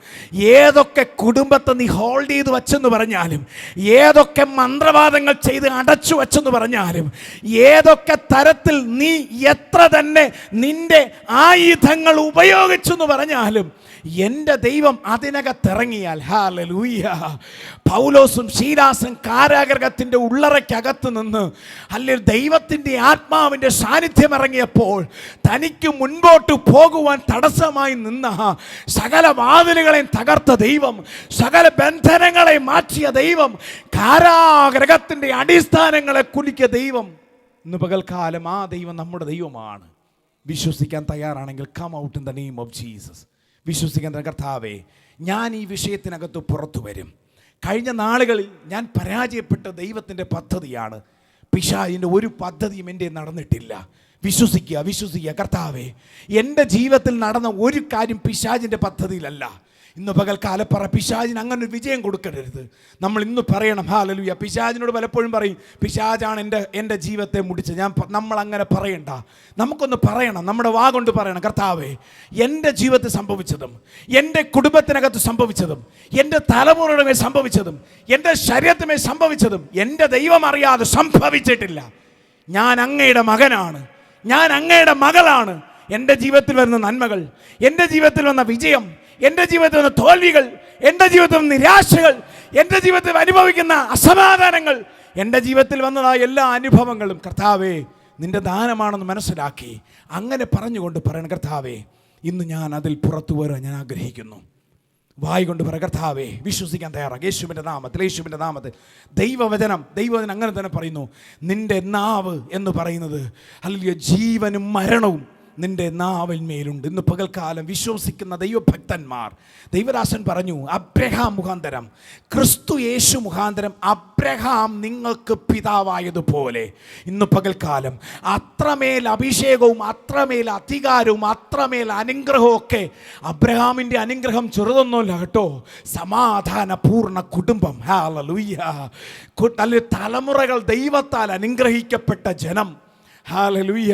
ഏതൊക്കെ കുടുംബത്തെ നീ ഹോൾഡ് ചെയ്ത് വച്ചെന്ന് പറഞ്ഞാലും, ഏതൊക്കെ മന്ത്രവാദങ്ങൾ ചെയ്ത് അടച്ചു വച്ചെന്ന് പറഞ്ഞാലും, ഏതൊക്കെ തരത്തിൽ നീ എത്ര തന്നെ നിന്റെ ആയുധങ്ങൾ ഉപയോഗിച്ചെന്ന് പറഞ്ഞാലും, എൻ്റെ ദൈവം അതിനകത്തിറങ്ങിയാൽ ഹല്ലേലൂയ പൗലോസും ശീലാസും കാരാഗൃഹത്തിൻ്റെ ഉള്ളറയ്ക്കകത്ത് നിന്ന് അല്ലെങ്കിൽ ദൈവത്തിൻ്റെ ആത്മാവിൻ്റെ സാന്നിധ്യം ഇറങ്ങിയപ്പോൾ തനിക്ക് മുൻപോട്ട് പോകുവാൻ തടസ്സമായി നിന്ന സകല വാതിലുകളെയും തകർത്ത ദൈവം, സകല ബന്ധനങ്ങളെ മാറ്റിയ ദൈവം, കാരാഗൃഹത്തിൻ്റെ അടിസ്ഥാനങ്ങളെ കുലുക്കിയ ദൈവം, ഇന്ന് പകൽക്കാലം ആ ദൈവം നമ്മുടെ ദൈവമാണ്. വിശ്വസിക്കാൻ തയ്യാറാണെങ്കിൽ come out in the name of Jesus. വിശ്വസിക്കാൻ കർത്താവേ, ഞാൻ ഈ വിഷയത്തിനകത്ത് പുറത്തു വരും. കഴിഞ്ഞ നാളുകളിൽ ഞാൻ പരാജയപ്പെട്ട ദൈവത്തിൻ്റെ പദ്ധതിയാണ്. പിശാചിൻ്റെ ഒരു പദ്ധതിയും എൻ്റെ നടന്നിട്ടില്ല. വിശ്വസിക്കുക കർത്താവേ, എൻ്റെ ജീവിതത്തിൽ നടന്ന ഒരു കാര്യം പിശാചിൻ്റെ പദ്ധതിയിലല്ല. ഇന്ന് പകൽക്കാലം പിശാചിന് അങ്ങനെ ഒരു വിജയം കൊടുക്കരുത്. നമ്മൾ ഇന്ന് പറയണം ഹല്ലേലൂയ. പിശാചിനോട് പലപ്പോഴും പറയും, പിശാചാണ് എൻ്റെ ജീവിതത്തെ മുടിച്ചത്. നമ്മൾ അങ്ങനെ പറയണ്ട. നമുക്കൊന്ന് പറയണം, നമ്മുടെ വാ കൊണ്ട് പറയണം, കർത്താവേ, എൻ്റെ ജീവിതത്തിൽ സംഭവിച്ചതും എൻ്റെ കുടുംബത്തിനകത്ത് സംഭവിച്ചതും എൻ്റെ തലമുറയുടെ മേൽ സംഭവിച്ചതും എൻ്റെ ശരീരത്തിന്മേൽ സംഭവിച്ചതും എൻ്റെ ദൈവം അറിയാതെ സംഭവിച്ചിട്ടില്ല. ഞാൻ അങ്ങയുടെ മകനാണ്, ഞാൻ അങ്ങയുടെ മകളാണ്. എൻ്റെ ജീവിതത്തിൽ വരുന്ന നന്മകൾ, എൻ്റെ ജീവിതത്തിൽ വന്ന വിജയം, എൻ്റെ ജീവിതത്തിൽ വന്ന തോൽവികൾ, എൻ്റെ ജീവിതത്തിൽ വന്ന നിരാശകൾ, എൻ്റെ ജീവിതത്തിൽ അനുഭവിക്കുന്ന അസമാധാനങ്ങൾ, എൻ്റെ ജീവിതത്തിൽ വന്നതായ എല്ലാ അനുഭവങ്ങളും കർത്താവേ നിൻ്റെ ദാനമാണെന്ന് മനസ്സിലാക്കി അങ്ങനെ പറഞ്ഞുകൊണ്ട് പറയണം, കർത്താവേ ഇന്ന് ഞാൻ അതിൽ പുറത്തു വരാൻ ഞാൻ ആഗ്രഹിക്കുന്നു. വായി കൊണ്ട് പറ, കർത്താവേ, വിശ്വസിക്കാൻ തയ്യാറാണ്. യേശുവിൻ്റെ നാമത്തിൽ ദൈവവചനം അങ്ങനെ തന്നെ പറയുന്നു. നിൻ്റെ നാവ് എന്ന് പറയുന്നത് അല്ലെങ്കിൽ ജീവനും മരണവും നിൻ്റെ നാവിന്മേലുണ്ട്. ഇന്ന് പകൽക്കാലം വിശ്വസിക്കുന്ന ദൈവഭക്തന്മാർ, ദൈവദാസൻ പറഞ്ഞു, അബ്രഹാം മുഖാന്തരം, ക്രിസ്തു യേശു മുഖാന്തരം അബ്രഹാം നിങ്ങൾക്ക് പിതാവായതുപോലെ ഇന്ന് പകൽക്കാലം അത്രമേൽ അഭിഷേകവും അത്രമേൽ അധികാരവും അത്രമേൽ അനുഗ്രഹവും ഒക്കെ. അബ്രഹാമിൻ്റെ അനുഗ്രഹം ചെറുതൊന്നുമല്ല കേട്ടോ. സമാധാന പൂർണ്ണ കുടുംബം, ഹല്ലേലൂയ. തലമുറകൾ ദൈവത്താൽ അനുഗ്രഹിക്കപ്പെട്ട ജനം, ഹല്ലേലൂയ.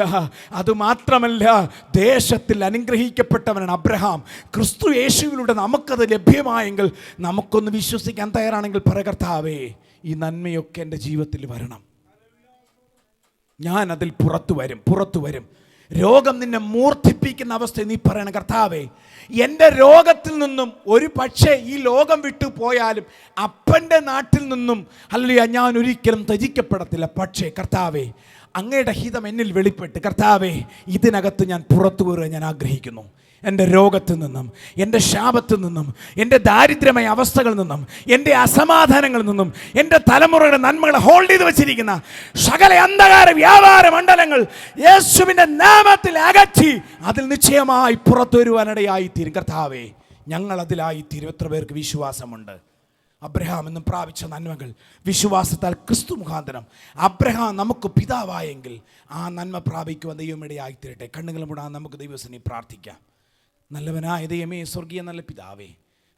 അതുമാത്രമല്ല, ദേശത്തിൽ അനുഗ്രഹിക്കപ്പെട്ടവനാണ് അബ്രഹാം. ക്രിസ്തു യേശുവിലൂടെ നമുക്കത് ലഭ്യമായെങ്കിൽ നമുക്കൊന്ന് വിശ്വസിക്കാൻ തയ്യാറാണെങ്കിൽ പറ, കർത്താവേ ഈ നന്മയൊക്കെ എൻ്റെ ജീവിതത്തിൽ വരണം, ഞാൻ അതിൽ പുറത്തു വരും. രോഗം നിന്നെ മൂർധിപ്പിക്കുന്ന അവസ്ഥ നീ പറയണം, കർത്താവേ എൻ്റെ രോഗത്തിൽ നിന്നും ഒരു പക്ഷേ ഈ ലോകം വിട്ടു പോയാലും അപ്പൻ്റെ നാട്ടിൽ നിന്നും ഹല്ലേലൂയ ഞാൻ ഒരിക്കലും ത്യജിക്കപ്പെടത്തില്ല. പക്ഷേ കർത്താവേ അങ്ങയുടെ ഹിതം എന്നിൽ വെളിപ്പെട്ട്, കർത്താവേ ഇതിനകത്ത് ഞാൻ പുറത്തു വരാൻ ഞാൻ ആഗ്രഹിക്കുന്നു. എൻ്റെ രോഗത്തിൽ നിന്നും, എൻ്റെ ശാപത്തിൽ നിന്നും, എൻ്റെ ദാരിദ്ര്യമായ അവസ്ഥകളിൽ നിന്നും, എൻ്റെ അസമാധാനങ്ങളിൽ നിന്നും, എൻ്റെ തലമുറയുടെ നന്മകളെ ഹോൾഡ് ചെയ്ത് വെച്ചിരിക്കുന്ന സകല അന്ധകാര വ്യാപാര മണ്ഡലങ്ങൾ യേശുവിൻ്റെ നാമത്തിൽ അകറ്റി അതിൽ നിശ്ചയമായി പുറത്തു വരുവാനിടയായിത്തീരും. കർത്താവേ ഞങ്ങൾ അതിലായിത്തീരും. എത്ര പേർക്ക് വിശ്വാസമുണ്ട്? അബ്രഹാം എന്നും പ്രാപിച്ച നന്മകൾ വിശ്വാസത്താൽ ക്രിസ്തു മുഖാന്തരം അബ്രഹാം നമുക്ക് പിതാവായെങ്കിൽ ആ നന്മ പ്രാപിക്കുവാൻ ദൈവം ഇടയായിത്തീരട്ടെ. കണ്ണുകൾ മൂടാൻ നമുക്ക് ദൈവസന്നിധിയിൽ പ്രാർത്ഥിക്കാം. നല്ലവനായ ദൈവമേ, സ്വർഗീയ നല്ല പിതാവേ,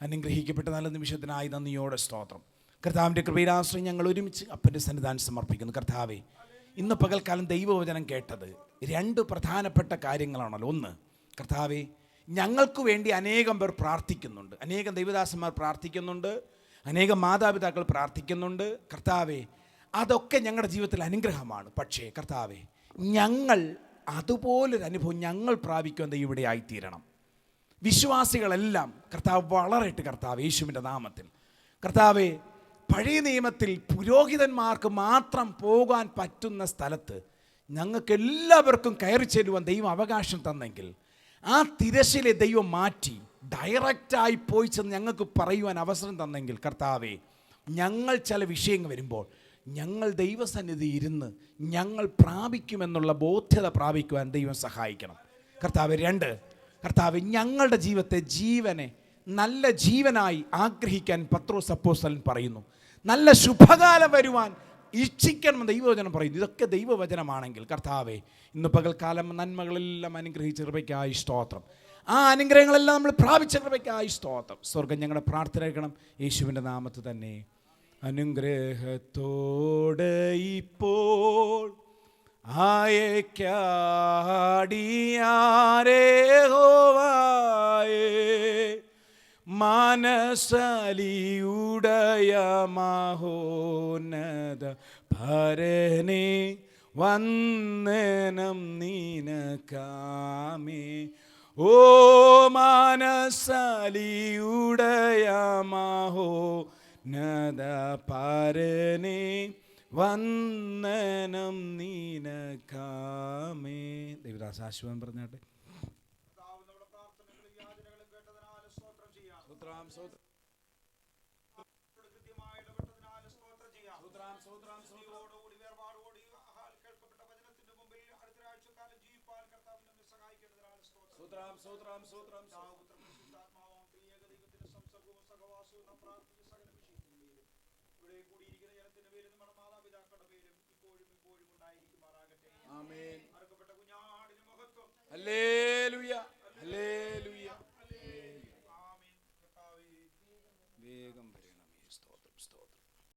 അനുഗ്രഹിക്കപ്പെട്ട നല്ല നിമിഷത്തിനായി നന്ദിയോടെ സ്തോത്രം. കർത്താവിൻ്റെ കൃപയിലാശ്രയം ഞങ്ങൾ ഒരുമിച്ച് അപ്പൻ്റെ സന്നിധാനം സമർപ്പിക്കുന്നു. കർത്താവേ, ഇന്ന് പകൽക്കാലം ദൈവവചനം കേട്ടത് രണ്ട് പ്രധാനപ്പെട്ട കാര്യങ്ങളാണല്ലോ. ഒന്ന്, കർത്താവേ ഞങ്ങൾക്ക് വേണ്ടി അനേകം പേർ പ്രാർത്ഥിക്കുന്നുണ്ട്, അനേകം ദൈവദാസന്മാർ പ്രാർത്ഥിക്കുന്നുണ്ട്, അനേകം മാതാപിതാക്കൾ പ്രാർത്ഥിക്കുന്നുണ്ട്. കർത്താവേ അതൊക്കെ ഞങ്ങളുടെ ജീവിതത്തിൽ അനുഗ്രഹമാണ്. പക്ഷേ കർത്താവേ ഞങ്ങൾ അതുപോലൊരു അനുഭവം ഞങ്ങൾ പ്രാപിക്കുവാൻ ഇവിടെ ആയിത്തീരണം. വിശ്വാസികളെല്ലാം കർത്താവ് വളരട്ടെ. കർത്താവ് യേശുവിൻ്റെ നാമത്തിൽ. കർത്താവേ പഴയ നിയമത്തിൽ പുരോഹിതന്മാർക്ക് മാത്രം പോകാൻ പറ്റുന്ന സ്ഥലത്ത് ഞങ്ങൾക്ക് എല്ലാവർക്കും കയറി ചെല്ലുവാൻ ദൈവം അവകാശം തന്നെങ്കിൽ ആ തിരശ്ശീലെ ദൈവം മാറ്റി ഡയറക്റ്റായി പോയി ചെന്ന് ഞങ്ങൾക്ക് പറയുവാൻ അവസരം തന്നെങ്കിൽ കർത്താവേ ഞങ്ങൾ ചില വിഷയങ്ങൾ വരുമ്പോൾ ഞങ്ങൾ ദൈവസന്നിധി ഇരുന്ന് ഞങ്ങൾ പ്രാപിക്കുമെന്നുള്ള ബോധ്യത പ്രാപിക്കുവാൻ ദൈവം സഹായിക്കണം. കർത്താവേ രണ്ട്, കർത്താവേ ഞങ്ങളുടെ ജീവിതത്തെ ജീവനെ നല്ല ജീവനായി ആഗ്രഹിക്കാൻ പത്രോസ് അപ്പോസ്തലൻ പറയുന്നു. നല്ല ശുഭകാലം വരുവാൻ ഇച്ഛിക്കണം ദൈവവചനം പറയുന്നു. ഇതൊക്കെ ദൈവവചനമാണെങ്കിൽ കർത്താവേ ഇന്ന് പകൽക്കാലം നന്മകളെല്ലാം അനുഗ്രഹിച്ച കൃപയ്ക്കായി സ്തോത്രം. ആ അനുഗ്രഹങ്ങളെല്ലാം നമ്മൾ പ്രാപിച്ച കൃപയ്ക്കായി സ്തോത്രം. സ്വർഗം ഞങ്ങളുടെ പ്രാർത്ഥന കേൾക്കണം യേശുവിൻ്റെ നാമത്തിൽ തന്നെ. അനുഗ്രഹത്തോടെ ഇപ്പോൾ ആയേക്കാടിയാരേ ഹോവായേ മനസലിയുടയ മഹോന്നത ഭരനേ വന്ദനം നിനക്കാമേ. ഓ മനസലിയുടയ മഹോന്നത പാരനെ വന്ദനം നീനക്കാമേ. ദേവദാസ് ആശീർവാദം പറഞ്ഞാട്ടെ. Hallelujah, hallelujah. വേഗം വരണമേ. സ്തോത്രം, സ്തോത്രം.